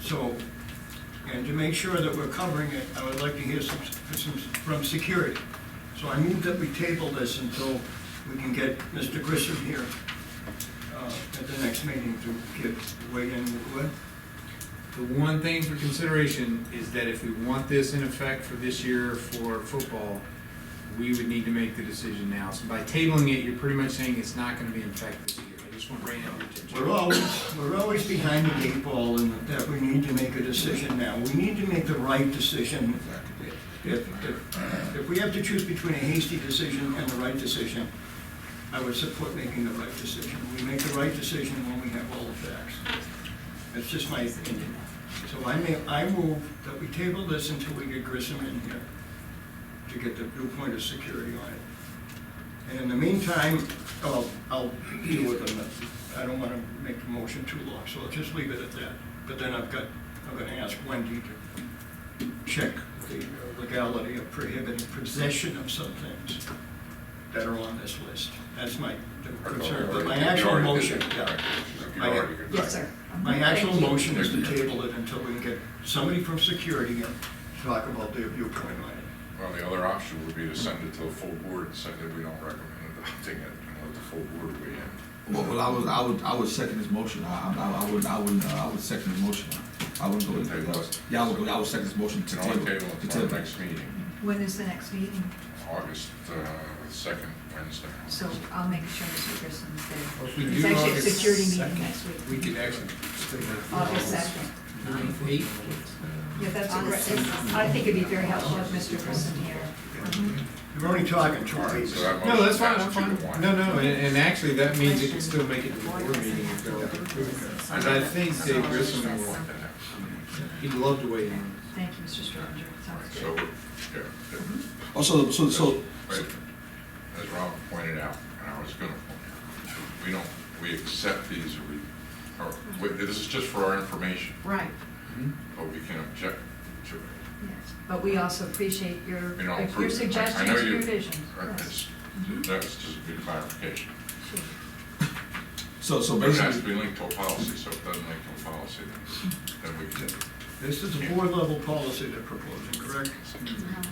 So, and to make sure that we're covering it, I would like to hear some from security. So I move that we table this until we can get Mr. Grissom here at the next meeting to weigh in with. The one thing for consideration is that if we want this in effect for this year for football, we would need to make the decision now. So by tabling it, you're pretty much saying it's not gonna be in effect this year. I just want to bring it to your attention. We're always behind the eight ball in that we need to make a decision now. We need to make the right decision. If we have to choose between a hasty decision and the right decision, I would support making the right decision. We make the right decision when we have all the facts. That's just my opinion. So I move that we table this until we get Grissom in here to get the viewpoint of security on it. And in the meantime, I'll deal with them. I don't want to make the motion too long, so I'll just leave it at that. But then I'm gonna ask Wendy to check the legality of prohibiting possession of some things that are on this list. That's my concern. But my actual motion, Yes, sir. my actual Thank you. motion is to table it until we can get somebody from security in to talk about their viewpoint on it. Well, the other option would be to send it to the full board and say that we don't recommend adopting it and let the full board weigh in. Well, I would second his motion. I would second his motion. I would go with yeah, I would second this motion to You can only table. table To until the table. next meeting, When is the next meeting? August, second Wednesday. So I'll make sure Mr. Grissom's there. Or if we It's do actually a August security meeting 2nd, next week. we could actually stick with August 2nd. 8. Yeah, that's a August great, 6th. I think it'd be very helpful if Mr. Grissom here. You're only talking 2 All right, weeks. so that No, that's fine, motion I'm passed fine. 2-1. No, and actually, that means it can still make it to the board meeting if they're open to it. And I think Dave Grissom will, he'd love to weigh in. Thank you, Mr. Stronger. Sounds So, good. yeah, Also, so, Right. As Rob pointed out, and I was gonna point out, we accept these, this is just for our information, Right. but we can object to it. Yes, but we also appreciate your, You know, your improve it. I suggestions, know and you- revisions. Right, Yes. That's just a good clarification. Sure. so But it has to basically, be linked to a policy, so if it doesn't link to a policy, then we can. This is a board level policy they're proposing, correct?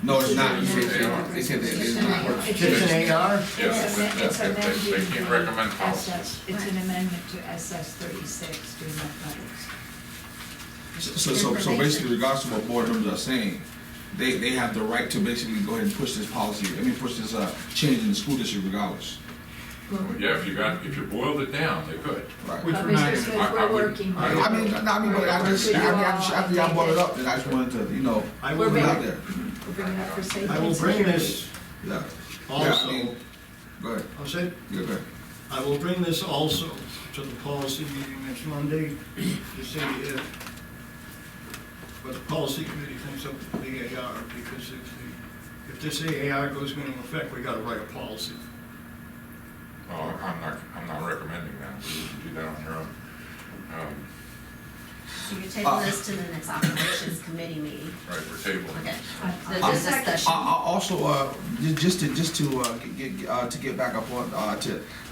no, it's not. They They said that it's not. It's an AR? It's Yes, amended, it's they amended. can't recommend the policies. SS It's an amendment to SS 36, student athletics. So basically, regardless of what board members are saying, they have the right to basically go ahead and push this policy, push this, change in the school district regardless. Yeah, if you boiled it down, they could. Right. Which But we're not Mr. gonna- Smith, I we're would- working. I I mean, but I just, after y'all brought it up, then I just wanted to, I We're will, put it back. out there. We'll bring it up for safety. I will and bring security. this Yeah. Yeah, I also, mean, go ahead, I'll say, yeah, go ahead. I will bring this also to the policy meeting next Monday to see what the policy committee thinks of the AR, because if this AR goes into effect, we gotta write a policy. Oh, I'm not recommending that, you can do that on your own. So you're tabling this to the next operations committee meeting. Right, we're tabling. Okay. I- The I'll second. discussion. Also, just to get back up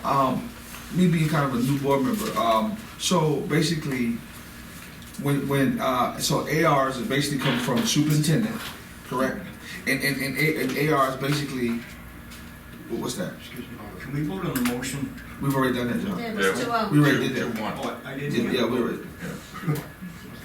on, me being kind of a new board member, so basically, when so ARs is basically come from the superintendent, correct? And ARs basically, what's that? Excuse me, can we vote on the motion? We've already done that, John. Yeah, Yeah, it's 2-0. We already did that. 2-1. Oh, I didn't. Yeah, we already, Yeah, 2-1.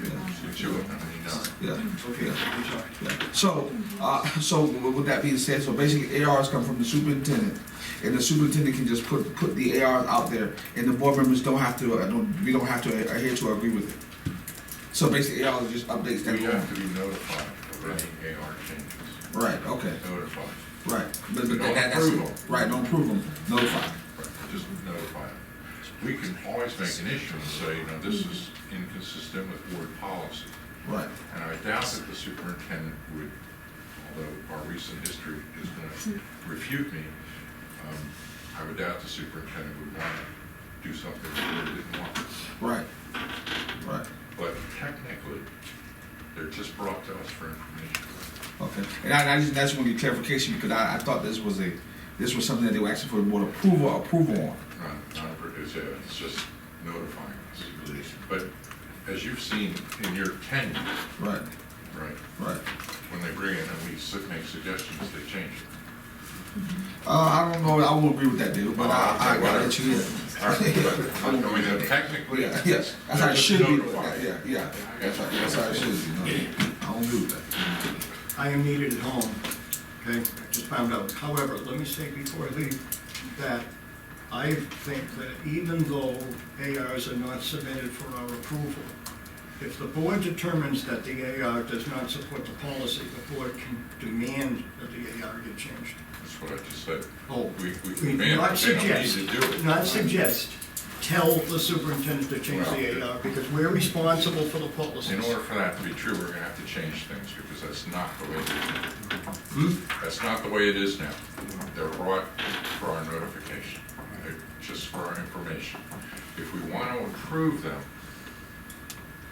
You 2-1, and you know. yeah. Okay, I'm sorry. Yeah. So with that being said, so basically ARs come from the superintendent, and the superintendent can just put the ARs out there, and the board members don't have to, we don't have to adhere to or agree with it. So basically ARs just updates that. We have to be notified of any AR changes. Right, okay, Notified, right. But Don't that's approve them. right, don't approve them, notify. right, just notify them. We can always make an issue and say, this is inconsistent with board policy. Right, And I doubt that the superintendent would, although our recent history is gonna refute me, I would doubt the superintendent would want to do something that they didn't want. right, right. But technically, they're just brought to us for information. Okay, and I just want to get clarification, because I thought this was something that they were asking for the board approval on. It's just notifying us. But as you've seen in your tenure, Right, right, right. when they bring it and we make suggestions, they change it. I don't know, I won't agree with that deal, but I Okay, gotta let you hear. All right, but, I mean, technically, Yeah, yes, that's how they're it just should be. notified. Yeah, that's how it should be. I don't agree with that. I am needed at home, okay, I just found out. However, let me say before I leave that I think that even though ARs are not submitted for our approval, if the board determines that the AR does not support the policy, the board can demand that the AR get changed. That's what I just said. Oh, We we demand not it, they don't need suggest, to do it. not suggest, tell the superintendent to change the AR, because we're responsible for the policies. In order for that to be true, we're gonna have to change things, because that's not the way it is. That's not the way it is now. They're brought for our notification, they're just for our information. If we want to approve them,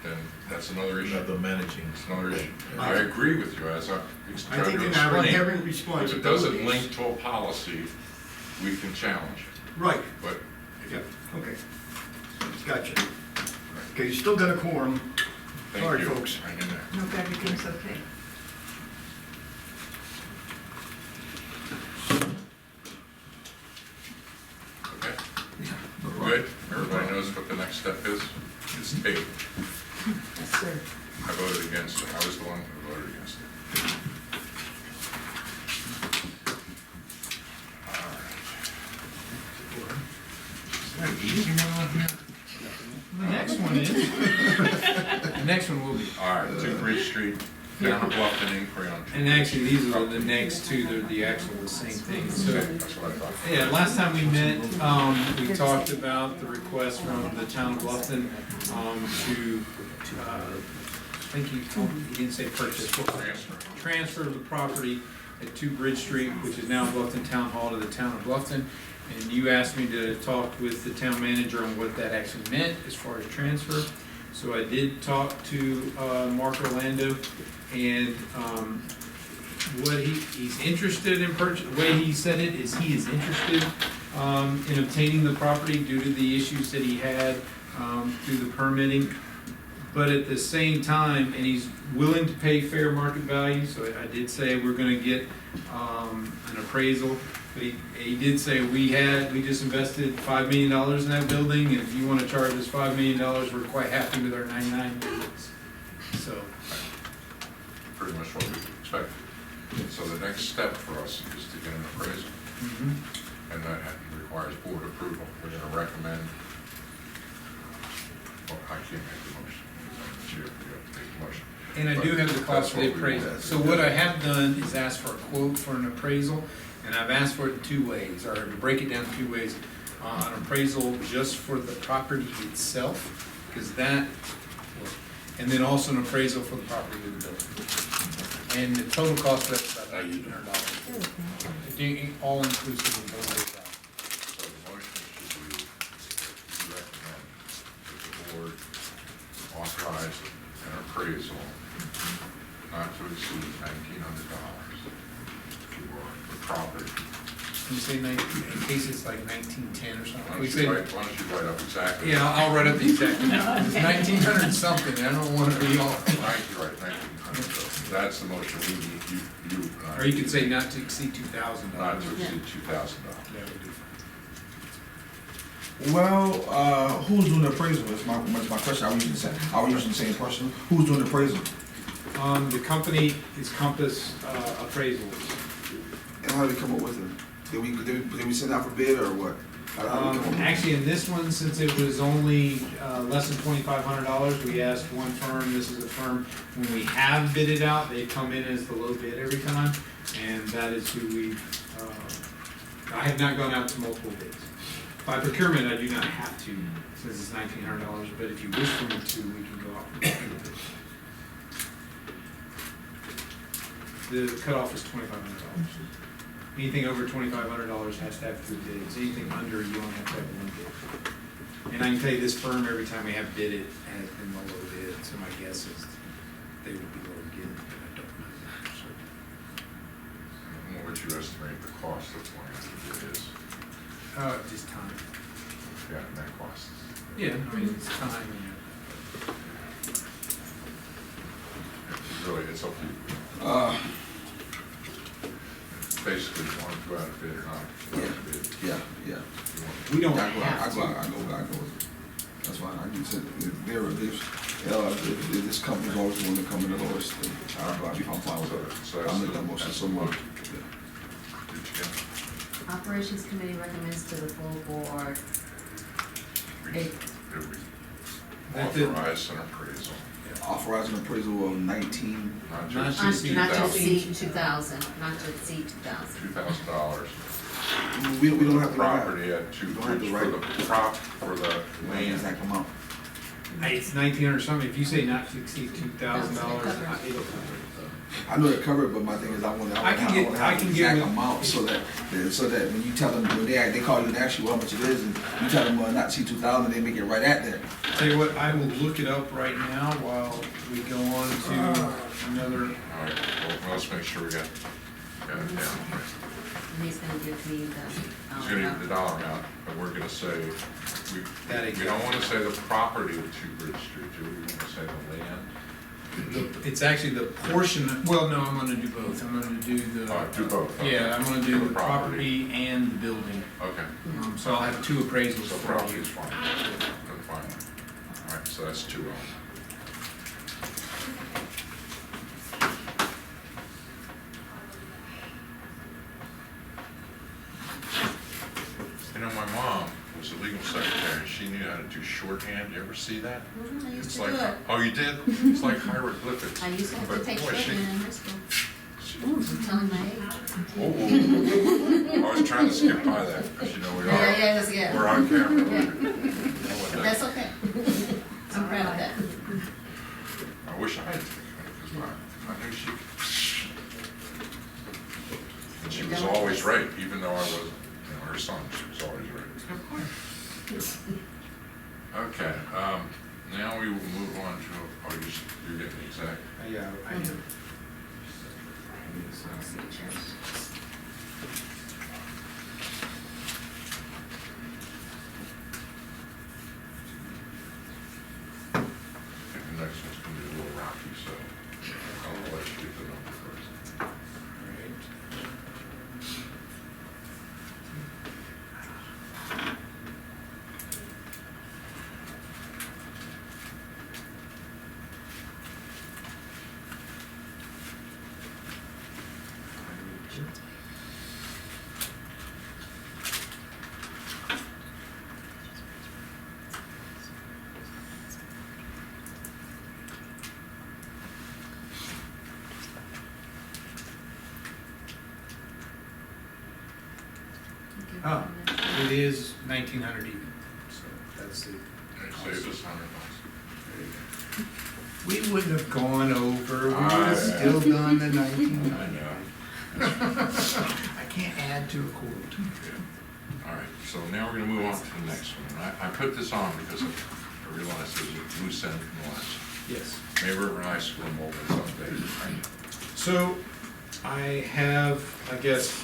then that's another issue. Another managing. It's another issue. I agree with you, as I I tried think to in our explain. inherent If it doesn't responsibilities. link to a policy, we can challenge it, Right, but if yep, it- okay. Gotcha. Okay, you still got a quorum. thank Sorry, you. folks. I knew that. Hope everything's okay. Okay, Yeah. good? Everybody knows what the next step is? It's tabled. Yes, sir. I voted against it. I was the one who voted against it. All right. Is that an easy one on here? The next one is, the next one will be. All right, 2 Bridge Street, down a Bluffton inquiry on. And actually, these are the next two, they're the actual, the same thing, so. Okay, that's what I thought. Yeah, last time we met, we talked about the request from the town of Bluffton, to, I think he didn't say purchase, what was it? Transfer of the property at 2 Bridge Street, which is now Bluffton Town Hall, to the town of Bluffton. And you asked me to talk with the town manager on what that actually meant as far as transfer. So I did talk to, Mark Orlando, and, what he's interested in the way he said it is he is interested, in obtaining the property due to the issues that he had, through the permitting. But at the same time, and he's willing to pay fair market value, so I did say we're gonna get, an appraisal. But he did say we just invested $5 million in that building, and if you wanna charge us $5 million, we're quite happy with our 99 buildings. So, Pretty much what we expected. So the next step for us is to get an appraisal, and that requires board approval. We're gonna recommend, well, I can't make the motion. I'm the chair, you have to make the motion. and I do have the cost for the appraisal. So what I have done is ask for a quote for an appraisal, and I've asked for it in 2 ways, or to break it down in 2 ways. An appraisal just for the property itself, because that, and then also an appraisal for the property of the building. And the total cost of that's about $1,900. All inclusive of both of that. So the motion should be, you recommend that the board authorize an appraisal not to exceed $1,900 for the property. Can you say 19, in case it's like 1910 or something? Why We don't say, you write up exactly? yeah, I'll write up the exact amount. It's 1900 something, I don't want to be off. Right, 1,900. So that's the motion we need, Or you could say not to exceed $2,000. not to exceed $2,000. That would do. Well, who's doing the appraisal? That's my question. I was using the same question. Who's doing the appraisal? The company is Compass Appraisals. And how did they come up with it? Did we send out for bid or what? How did we come up with it? Actually, in this one, since it was only less than $2,500, we asked one firm, this is a firm, when we have bid it out, they come in as the low bid every time, and that is who we, I have not gone out to multiple bids. By procurement, I do not have to, since it's $1,900, but if you wish for me to, we can go out for multiple bids. The cutoff is $2,500. Anything over $2,500 has to have 3 bids. Anything under, you only have to have 1 bid. And I can tell you, this firm, every time we have bid it, has been the low bid, so my guess is they would be low again, but I don't know that for certain. What would you estimate the cost of one of the bid is? Just time. Yeah, and that costs. Yeah, I mean, it's time. Really, it's up to you. Basically, you want to go out and bid or not. Go out and bid. Yeah. You want- We don't I have go. to. That's why I do say if this company's always the one to come in the lowest, then I'm fine with it. So I'll that's make the- that motion that's so the much. motion. Did you get it? Operations Committee recommends to the full board, Authorize an appraisal, Authorizing appraisal of 19. not Not to to exceed not to $2,000. exceed 2,000, not to exceed 2,000. $2,000. We don't have to. Property at 2 Don't have Bridge to for write. the prop, for the land. Exact amount. It's 1,900 something. If you say not to exceed $2,000, it'll cover it. I know they're covered, but my thing is I want to I can get- have I the can get exact with- amount so that when you tell them, when they call you and ask you how much it is, and you tell them, well, not see 2,000, they make it right at there. Tell you what, I will look it up right now while we go on to another. All right, well, let's make sure we got it down. And he's gonna give me the, He's gonna give the dollar amount, but we're gonna say, we don't wanna say the property of 2 Bridge Street, do we? We wanna say the land. It's actually the portion, well, no, I'm gonna do both. I'm gonna do the. Do both, okay. Yeah, I'm gonna do The the property. property and the building. Okay, So I'll have 2 appraisals so for property you. is fine. Then fine. All right, so that's 2 of them. You know, my mom was a legal secretary, she knew how to do shorthand, you ever see that? I used It's to like, do it. oh, you did? It's like hieroglyphics. I used to have to But take boy, she- shorthand in high school. she- I'm telling my age. Oh, I was trying to skip by that, because you know we are. Yeah. We're on camera. Yeah. You know what But that- that's okay. I'm proud of that. I wish I had taken it, because I knew she. And she was always right, even though I was, you know, her son, she was always right. Okay, now we will move on to, oh, you're getting the exact. Yeah, I do. I think the next one's gonna be a little rocky, so I'll let you get the number first. Oh, it is 1900 even, so that's the. It saved us $100. We wouldn't have gone over, we would I- have still done the 1900. I know. I can't add to a quote. All right, so now we're gonna move on to the next one. And I put this on because I realized there's a loose end from the last. Yes. May River High School enrollment update. So I have, I guess,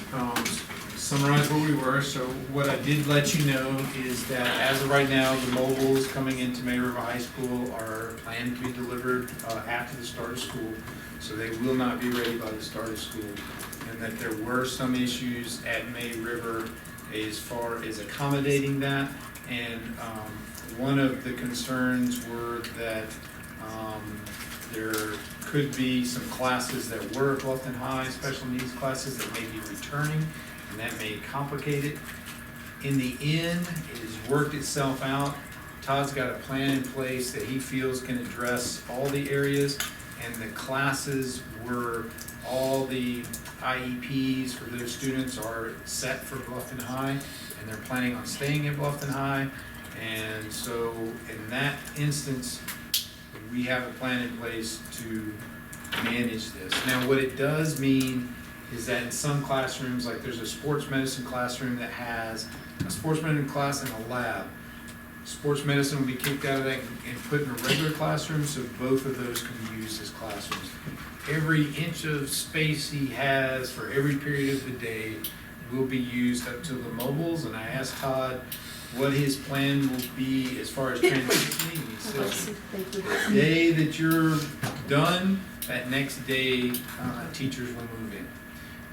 summarized where we were. So what I did let you know is that as of right now, the mobiles coming into May River High School are planned to be delivered after the start of school. So they will not be ready by the start of school. And that there were some issues at May River as far as accommodating that. And one of the concerns were that there could be some classes that were at Bluffton High, special needs classes that may be returning, and that may complicate it. In the end, it has worked itself out. Todd's got a plan in place that he feels can address all the areas, and the classes were, all the IEPs for those students are set for Bluffton High, and they're planning on staying at Bluffton High. And so in that instance, we have a plan in place to manage this. Now, what it does mean is that in some classrooms, like there's a sports medicine classroom that has a sports medicine class and a lab. Sports medicine will be kicked out of that and put in a regular classroom, so both of those can be used as classrooms. Every inch of space he has for every period of the day will be used up to the mobiles, and I asked Todd what his plan will be as far as transitioning. He says, the day that you're done, that next day, teachers will move in.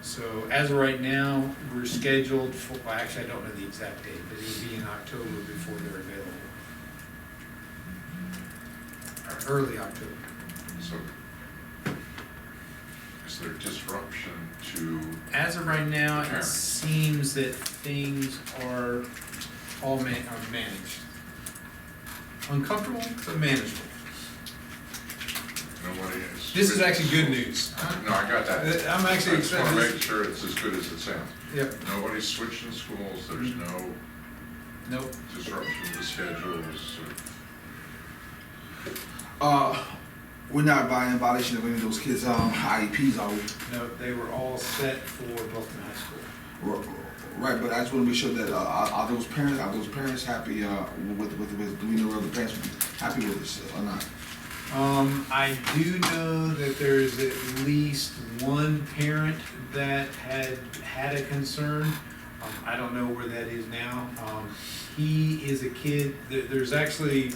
So as of right now, we're scheduled for, well, actually, I don't know the exact date, but it'll be in October before they're available. Or early October. So is there disruption to, As of right now, it Parents. seems that things are all managed. Uncomfortable, but manageable. nobody is? This is actually good news. No, I got that. I'm actually I just wanna excited. make sure it's as good as it sounds. Yep, Nobody's switching schools, there's no nope. disruption to schedules. We're not in violation of any of those kids' IEPs, are we? No, they were all set for Bluffton High School. Right, but I just want to be sure that are those parents happy with do we know whether the parents would be happy with this or not? I do know that there's at least one parent that had a concern. I don't know where that is now. He is a kid, there's actually,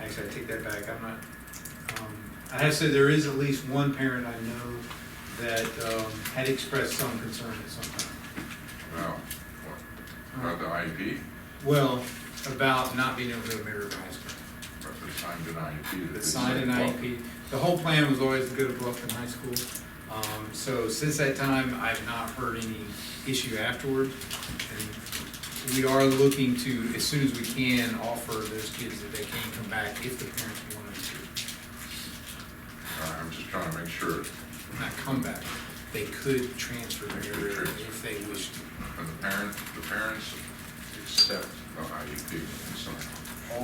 I take that back, I'm not, I have to say there is at least one parent I know that had expressed some concern at some time. Well, what, about the IEP? Well, about not being able to go to May River High School. signed an IEP. that signed an IEP. The whole plan was always to go to Bluffton High School. So since that time, I've not heard any issue afterward. And we are looking to, as soon as we can, offer those kids that they can come back if the parents want them I'm just trying to make sure, to. Not come back, they could transfer there if they wish to. and the parents accept the IEP and so on.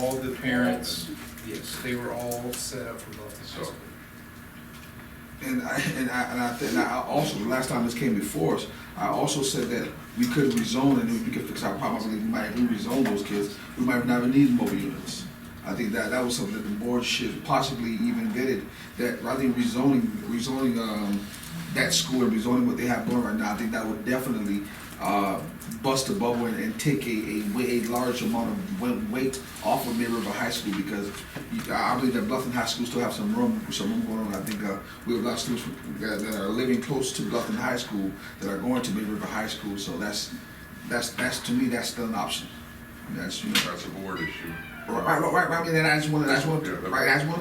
All the parents, yes, they were all set up for Bluffton High So- School. And I also, the last time this came before us, I also said that we could rezone, and if we could fix our problem, I believe we might rezone those kids, we might never need mobile units. I think that was something that the board should possibly even vetted, that rather than rezoning that school and rezoning what they have going right now, I think that would definitely bust the bubble and take a large amount of weight off of Mid River High School, because I believe that Bluffton High School still have some room going on. I think we have a lot of students that are living close to Bluffton High School that are going to Mid River High School, so that's to me, that's still an option. I mean, that's, That's a board issue. Right. I mean, and I just want to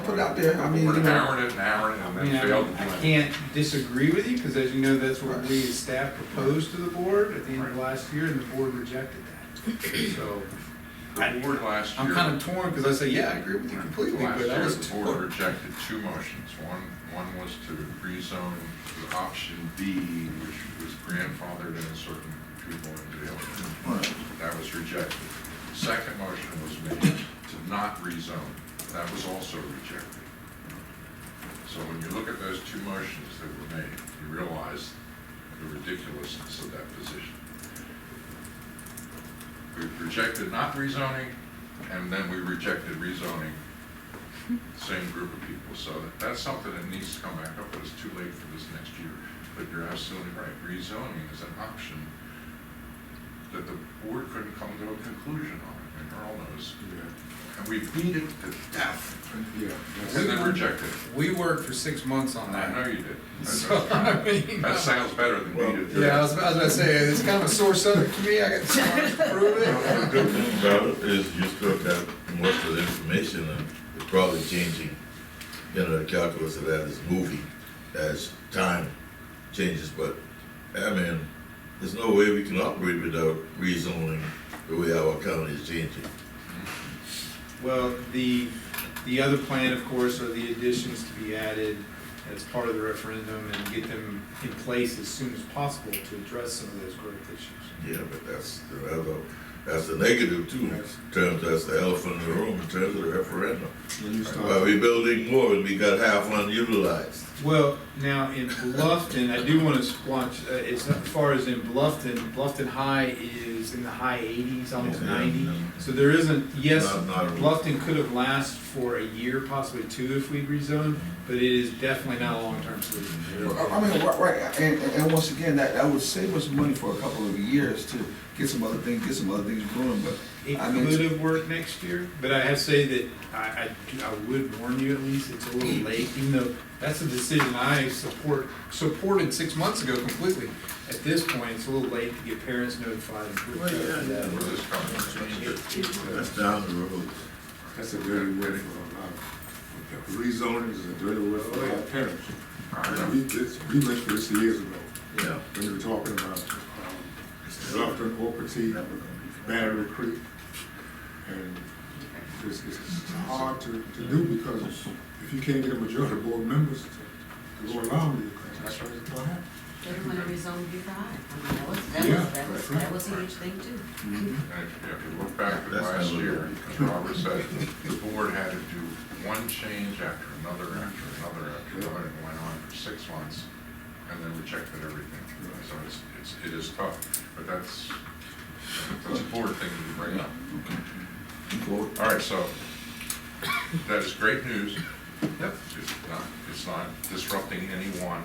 put it out there. I mean, We're you know, hammering it, and I mean, then failed to I do it. can't disagree with you, because as you know, that's what we as staff proposed to the board at the end of last year, and the board rejected that. So, The board last year. I'm kind of torn, because I say, yeah, I agree with you completely, Last but I year, was the board torn. rejected two motions. One was to rezone the option B, which was grandfathered in certain people into the other. That was rejected. Second motion was made to not rezone. That was also rejected. So when you look at those two motions that were made, you realize the ridiculousness of that position. We rejected not rezoning, and then we rejected rezoning same group of people. So that's something that needs to come back up, but it's too late for this next year. But you're absolutely right. Rezoning is an option that the board couldn't come to a conclusion on. I mean, Earl knows. And we beat it to death. Yeah. And then rejected it. We worked for 6 months on I that. know you did. So, I mean, That sounds better than beat it to yeah, I death. was about to say, it's kind of a sore subject to me, I got to prove The it. good thing about it is you still got most of the information, and it's probably changing, the calculus of that is moving as time changes, but, I mean, there's no way we can operate without rezoning the way our county is changing. Well, the other plan, of course, are the additions to be added as part of the referendum and get them in place as soon as possible to address some of those growth issues. Yeah, but that's the negative too, in terms, that's the elephant in the room, in terms of the referendum. While we building more, and we got half unutilized. Well, now in Bluffton, I do want to splunch, as far as in Bluffton High is in the high 80s, almost Yeah. 90. So there isn't, yes, Not a- Bluffton could have lasted for a year, possibly 2 if we rezoned, but it is definitely not a long-term solution. I mean, right, and once again, that would save us money for a couple of years to get some other things going, but It I mean, could have worked next year, but I have to say that I would warn you at least, it's a little late, even though that's a decision I supported 6 months ago completely. At this point, it's a little late to get parents notified and put Well, yeah, that. Where this coming from? That's down the road. That's a dirty word for a lot of, rezoning is a dirty word for a lot of parents. We went through this years ago, Yeah. when we were talking about, Bluffton, Oakland, Battery Creek. And it's hard to do, because if you can't get a majority of board members to go along with you, that's what it's gonna happen. Everyone rezoned before I mean, Yeah, that was a huge thing too. And if you look back at That's last never year, gonna as Robert said, the board had to do one change after another, and went on for 6 months, and then rejected everything. So it is tough, but that's a board thing to bring up. All right, so that is great news. Yep. It's not disrupting anyone.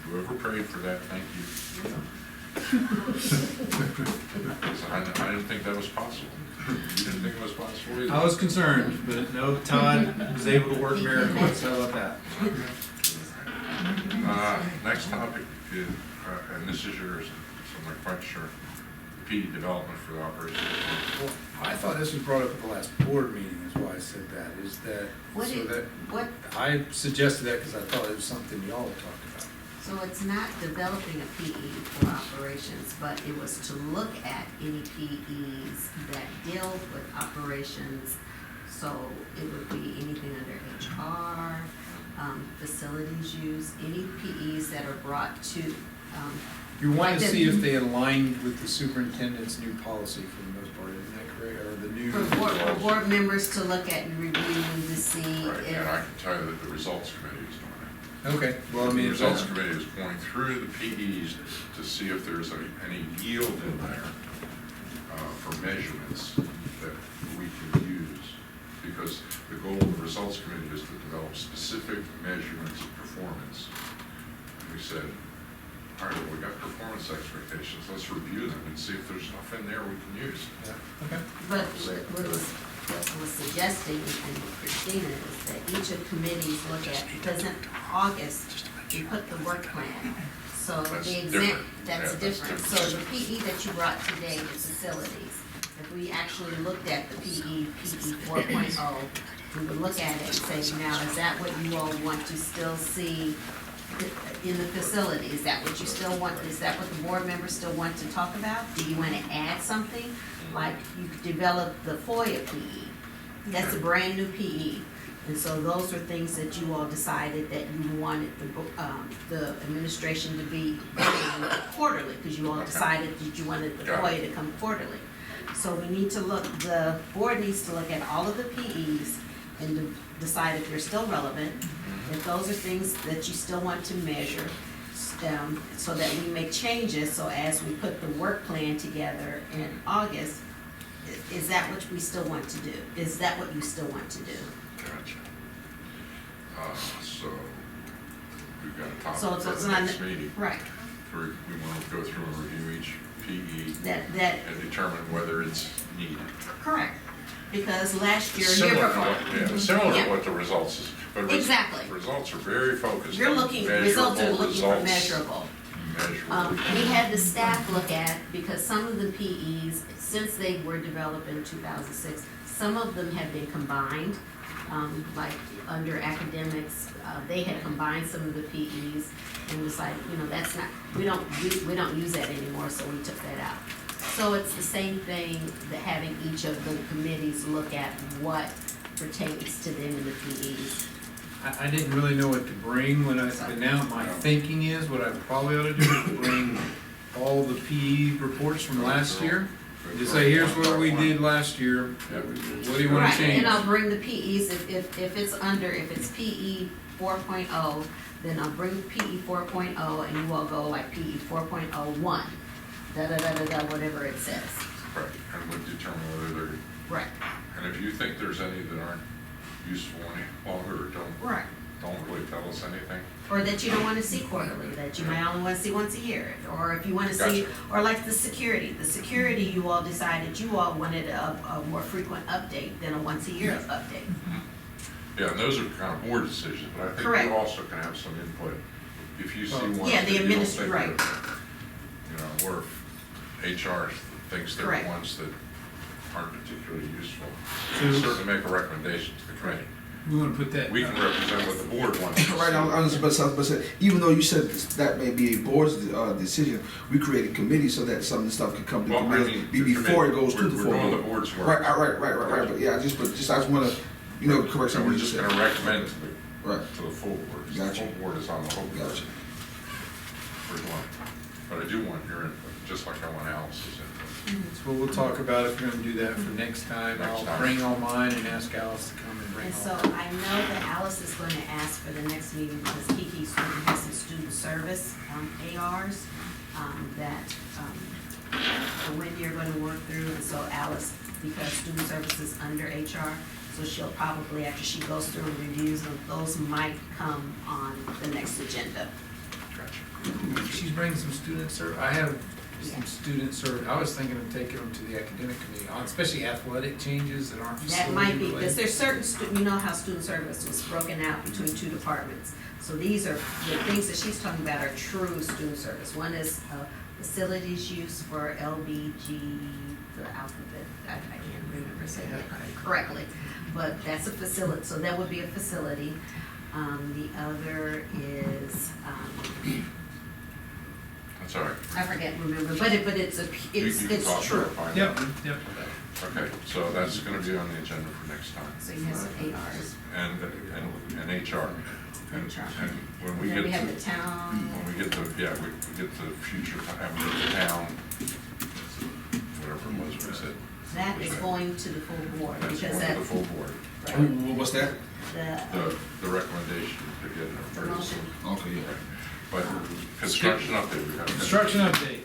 Whoever prayed for that, thank you. I didn't think that was possible. You didn't think it was possible either? I was concerned, but no, Todd was able to work miracles, how about that? Next topic is, and this is yours, so I'm not quite sure. PE development for the operation. Well, I thought this was brought up at the last board meeting, is why I said that, is that, What so it- that, What, I suggested that because I thought it was something y'all had talked about. so it's not developing a PE for operations, but it was to look at any PEs that deal with operations. So it would be anything under HR, facilities use, any PEs that are brought to, You wanted Like to the- see if they aligned with the superintendent's new policy for the most part, isn't that correct, or the new? for board members to look at and review to see Right, and I if, can tell you that the results committee is doing it. Okay, well, I mean, The if results that's, committee is going through the PEs to see if there's any yield in there for measurements that we can use. Because the goal of the results committee is to develop specific measurements of performance. And we said, all right, well, we got performance expectations, let's review them and see if there's enough in there we can use. yeah, okay. but what I was suggesting, and Christina, is that each of committees look at, because in August, we put the work plan. So That's the different. that's Yeah, that's different. So different. the PE that you brought today, the facilities, if we actually looked at the PE 4.0, we would look at it and say, now, is that what you all want to still see in the facility? Is that what you still want, is that what the board members still want to talk about? Do you want to add something? Like you could develop the FOIA PE. That's a brand new PE. And so those are things that you all decided that you wanted the administration to be quarterly, because you all decided that you wanted the FOIA to come quarterly. So we need to look, the board needs to look at all of the PEs and decide if they're still relevant, if those are things that you still want to measure, so that we make changes, so as we put the work plan together in August, is that what we still want to do? Is that what you still want to do? Gotcha. So we've got a topic So for it's the not- next meeting. Right, We want to go through and review each PE that, and determine whether it's needed. correct, because last year, year Similar to before. what, yeah, similar Yeah. to what the results is. But Exactly. Results are very focused You're on looking, results are measurable looking for results. measurable. Measurable. We had the staff look at, because some of the PEs, since they were developed in 2006, some of them have been combined, like under academics, they had combined some of the PEs and decided, that's not, we don't use that anymore, so we took that out. So it's the same thing, that having each of the committees look at what pertains to them in the PEs. I didn't really know what to bring but now my thinking is, what I probably ought to do is bring all the PE reports from last year. Just say, here's what we did last year, what do you wanna Right, change? and I'll bring the PEs, if it's PE 4.0, then I'll bring PE 4.0 and you all go like PE 4.01, da-da-da-da-da, whatever it says. Right, and we'll determine whether they're, Right, and if you think there's any that aren't useful any longer or right. don't really tell us anything, Or that you don't wanna see quarterly, that you might only wanna see once a year, or if you wanna see, Gotcha. or like the security, you all decided you all wanted a more frequent update than a once a year update. yeah, and those are kind of board decisions, but I think Correct. you also can have some input. If you see Well, ones yeah, that the you don't administrator, think right. are, or if HR thinks they're Correct. ones that aren't particularly useful, So- certainly make a recommendation to the committee. We wanna put that. We can represent what the board wants. to Right, see. I was about to say, even though you said that may be a board's decision, we created committees so that some of the stuff could come to Well, I committee mean, the before it committee, goes to the we're full doing the board. board's work. Right, but yeah, I just wanna, correct So something we're you just said. gonna recommend Right, to the full board. The Gotcha. full board is on the hook for Gotcha. doing. But I do want your input, just like I want Alice's input. So we'll talk about if we're gonna do that for next time. Next I'll time. bring all mine and ask Alice to come and bring And all. so I know that Alice is going to ask for the next meeting, because Kiki's going to have some student service, ARs, that Wendy are going to work through, and so Alice, because student service is under HR, so she'll probably, after she goes through and reviews them, those might come on the next agenda. Gotcha. She's bringing some student I have Yeah. some student I was thinking of taking them to the academic committee, especially athletic changes that aren't That might facility be, because related. there's certain, you know how student service was broken out between two departments. So these are, the things that she's talking about are true student service. One is facilities use for LBG, the alphabet, I can't remember saying it correctly, but that's a facility, so that would be a facility. The other is, That's all right. I forget, remember, but it's You can talk true. about it, find Yep, out. yep. Okay, so that's gonna be on the agenda for next time. So you have some ARs. And HR. And when we Then get we have to, the town. when we get to, yeah, we get to future, the town, whatever it was we said. That is going to the full board, That's because going to that, the full board. right, What's that? the, The recommendation to get an emergency. Okay, yeah. But construction update, we have. Construction update.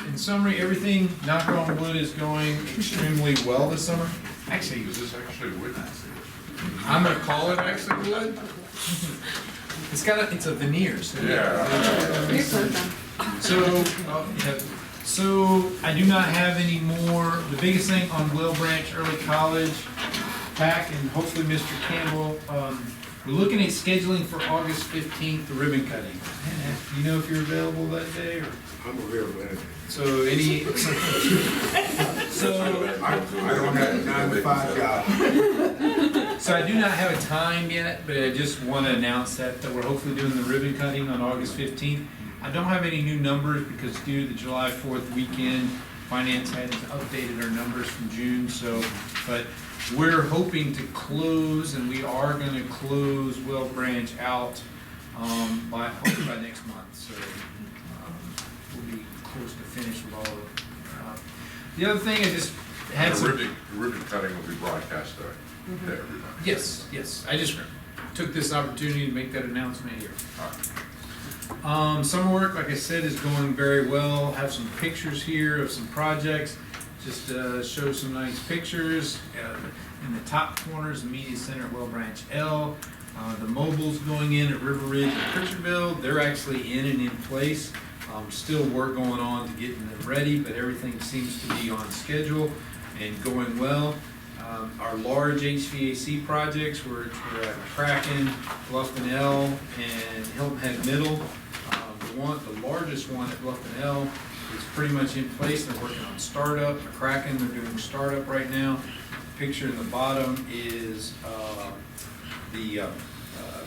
In summary, everything, knock on wood, is going extremely well this summer. Actually, Is this actually wood? I'm gonna call it actually wood. It's a veneer, so. Yeah. So I do not have any more. The biggest thing on Will Branch Early College, PAC, and hopefully Mr. Campbell, we're looking at scheduling for August 15th, the ribbon cutting. Do you know if you're available that day, or? I'm available anything. So any, I don't have a 9 to 5 job. so I do not have a time yet, but I just want to announce that we're hopefully doing the ribbon cutting on August 15th. I don't have any new numbers because due to the July 4th weekend, finance hadn't updated our numbers from June, so, but we're hoping to close, and we are going to close Will Branch out hopefully by next month, so we'll be close to finish with all of it. The other thing I just had The some. ribbon cutting will be broadcast to everybody. Yes, I just took this opportunity to make that announcement here. Summer work, like I said, is going very well. Have some pictures here of some projects. Just show some nice pictures. In the top corner is the media center at Well Branch L. The mobile's going in at River Ridge and Pritchardville. They're actually in and in place. Still work going on to getting them ready, but everything seems to be on schedule and going well. Our large HVAC projects, we're at Kraken, Bluffton L, and Hilton Head Middle. The largest one at Bluffton L is pretty much in place. They're working on startup. At Kraken, they're doing startup right now. The picture in the bottom is the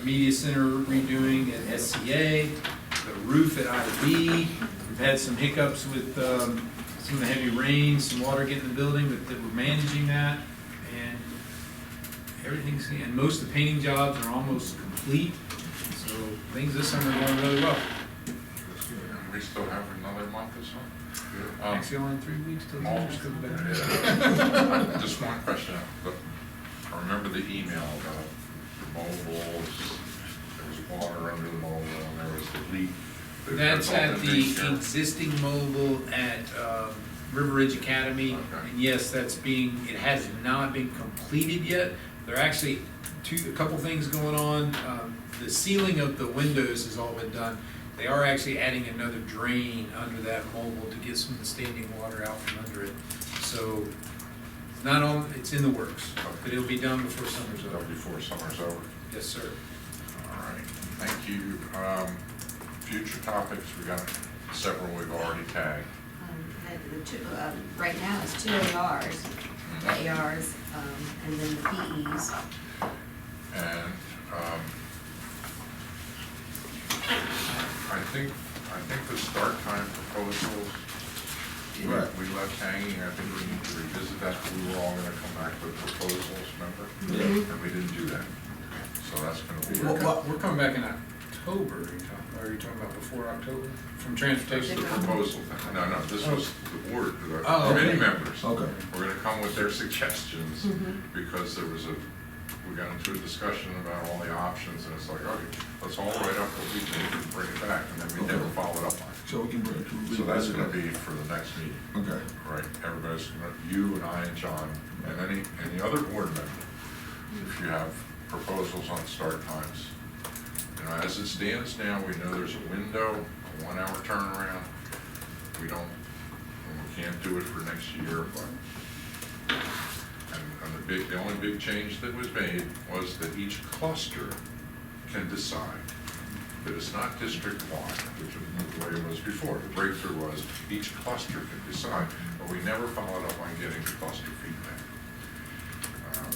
media center redoing at SCA, the roof at IB. We've had some hiccups with some of the heavy rains, some water getting in the building, but we're managing that. And everything's, and most of the painting jobs are almost complete. So things this summer are going really well. We still have another month or so? Actually, only 3 weeks till Almost. Teachers go back. Yeah. Just one question. I remember the email about the mobiles, there was water under the mobile, and there was the leak. that That's at resulted in the nature. existing mobile at River Ridge Academy. Okay. And yes, it has not been completed yet. There are actually a couple things going on. The sealing of the windows has all been done. They are actually adding another drain under that mobile to get some of the standing water out from under it. So it's in the works, but it'll be done before summer's over. Before summer's over. Yes, sir. All right, thank you. Future topics, we got several we've already tagged. right now it's 2 ARs, the ARs, and then the PEs. And I think the start time proposals, Right. we left hanging. I think we need to revisit that. We were all gonna come back with proposals, remember? Yeah. And we didn't do that. So that's gonna be. We're coming back in October, are you talking about before October? From transportation? The proposal, no, this was the board, the Oh, committee okay. members. Okay. We're gonna come with their suggestions, because we got into a discussion about all the options, and it's like, okay, let's all write up what we think and bring it back, and then we never followed up on it. So we can bring it to. So that's gonna be for the next meeting, Okay. right? Everybody's, you and I and John, and any other board member, if you have proposals on start times. You know, as it stands now, we know there's a window, a 1 hour turnaround. We can't do it for next year, but, and the only big change that was made was that each cluster can decide that it's not district-wide, which is the way it was before. The breakthrough was each cluster could decide, but we never followed up on getting the cluster feedback.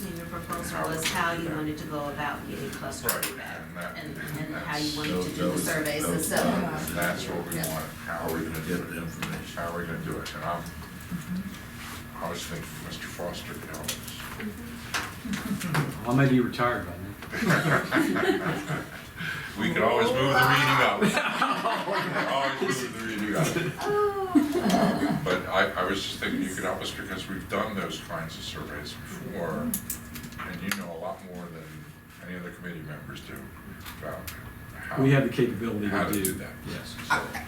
And your proposal was how you wanted to go about getting cluster Right, feedback, and and how you wanted to do the Those- surveys those- themselves. That's what we Yeah. want. How are we gonna get the information? How are we gonna do it? And I was thinking Mr. Foster could help us. I may be retired by now. We could always move the meeting up. Always move the meeting up. But I was just thinking you could help us because we've done those kinds of surveys before, and you know a lot more than any other committee members do about how. We have the capability How to to do do that. Yes.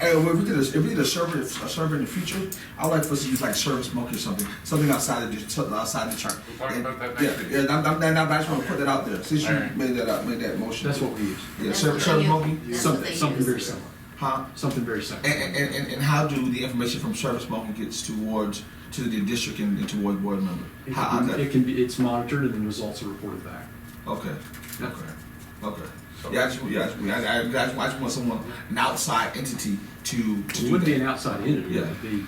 If we did a survey in the future, I'd like for us to use like Service Monkey or something outside the chart. We'll talk about that Yeah, next week. yeah, I just want to put that out there, since you Alright. made that motion. That's what we use. Yeah, That's Service what they Monkey, use. That's what they Something use. very similar. huh? Something very similar. And how do the information from Service Monkey gets to the district and toward board member? How that? It's monitored and then results are reported back. Okay, Yeah. okay. Yeah, I just want someone, an outside entity to It do wouldn't be an that. outside entity. Yeah. It would be,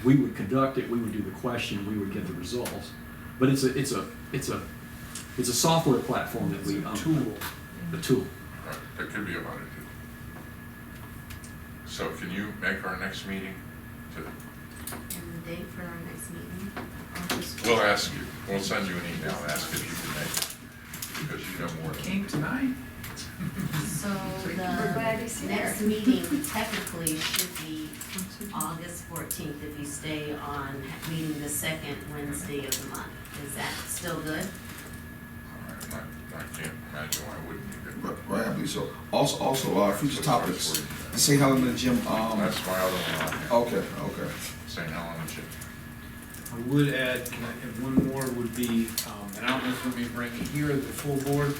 we would conduct it, we would do the question, we would get the results. But it's a software platform that we own. Tool. The tool. Right, that could be about it. So can you make our next meeting? And the date for our next meeting? August We'll ask you, we'll send you an email, and ask if you can make it, because you know more than. Came tonight? So We're glad he's the here. next meeting technically should be August 14th if you stay on meeting the second Wednesday of the month. Is that still good? I can't imagine why it wouldn't be good. Right, I believe so. Also, future topics, the St. Helena Gym, That's my other one. okay. St. Helena Gym. I would add, one more would be, and I don't know if let me bring it here at the full board,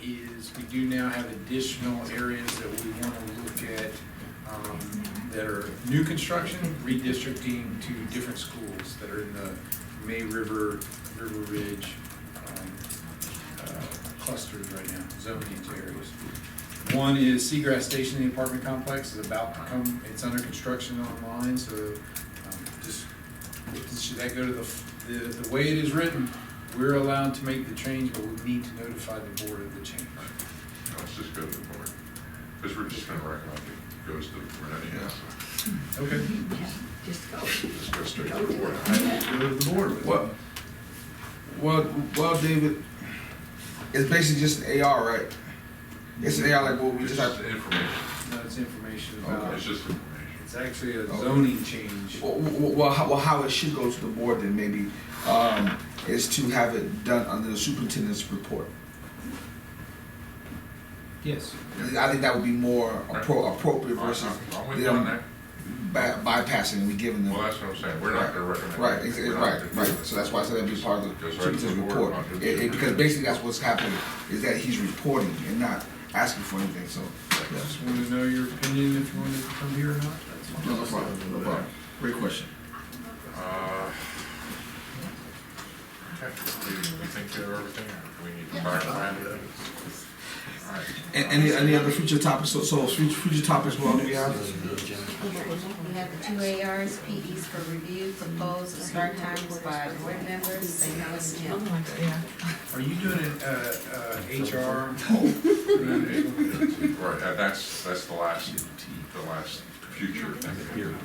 is we do now have additional areas that we want to look at, that are new construction, redistricting to different schools that are in the May River, River Ridge, clusters right now, zoning into areas. One is Seagrass Station, the apartment complex is about to come, it's under construction online, so, just, should that go to the way it is written, we're allowed to make the change, but we need to notify the board of the change. Let's just go to the board, because we're just gonna recommend it goes to the board anyhow. Okay. Just go. Just go straight to the board. Go to the board with it. Well, David, it's basically just an AR, right? It's an AR like what we It's just just have. information, No, it's information about, it's just information. it's actually a zoning change. How it should go to the board then maybe, is to have it done under the superintendent's report. Yes. I think that would be more appropriate versus I'm with you on that. bypassing and we giving them. Well, that's what I'm saying, we're not gonna recommend. Right, it. We're not gonna do right. it. So that's why I said that'd be part of the Goes right to the superintendent's board, report. not to the Because basically that's what's happening, is that he's reporting and not asking for anything, so. yeah. Just want to know your opinion if you want to come here or not. That's fine. No problem. Great question. Okay, we think of everything, or we need to fire around it. All right. And any other future topics, so future topics, what do we have? We have the two ARs, PEs for review, proposed start times by board members, St. Helens Oh Gym. my God, yeah. Are you doing an HR? Right, that's the last future thing.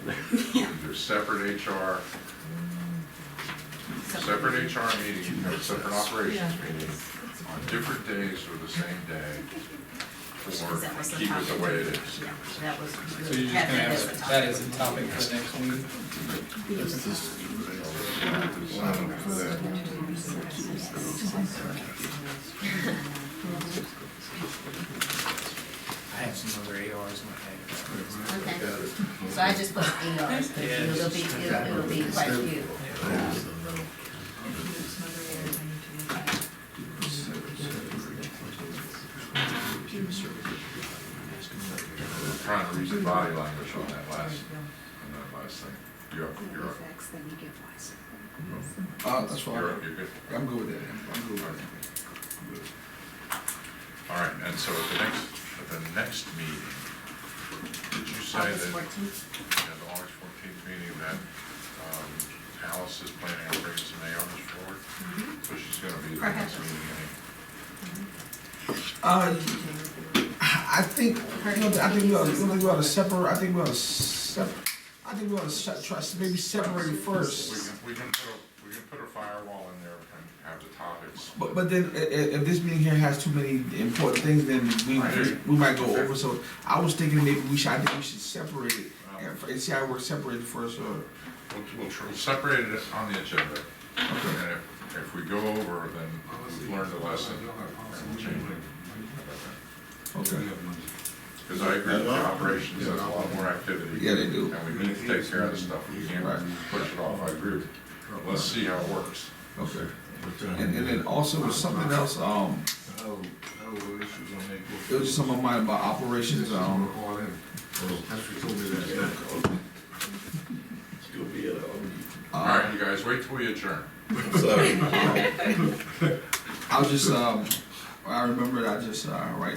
There's separate HR, separate HR meetings, you have separate operations meetings on different days or the same day, or That was the keep it topic. the way it is. Yeah, that was. So you're just gonna have that as a topic for the next meeting? I have some other ARs in my head. Okay, so I just put ARs, but it'll be quite a few. We're trying to read the body language on that last thing. You're up. That's fine. You're good. I'm good with that. I'm good with that. All right, and so at the next at the next meeting, did you say August that, 14th. at the August 14th meeting, that Alice is planning on bringing some ARs forward? So she's gonna be at the next Perhaps. meeting anyway. I think, I think we ought to separate, I think we ought to try, maybe separate it first. We can put a firewall in there and have the topics. But then, if this meeting here has too many important things, then we might go over, so I was thinking maybe I think we should separate it, and see how it works separated first, or, We'll separate it on the agenda, okay. and if we go over, then we've learned a lesson, and we'll change it. Okay. Because I agree with the operations, there's a lot more activity. Yeah, they do. And we need to take care of the stuff, we can't Right. push it off, I agree with you. Let's see how it works. Okay. And then also with something else, How issues on that? it was just on my mind about operations, That's what you told me last night. You'll be at All right, you guys, wait till we adjourn. Sorry. I was just, I remembered, I just, right,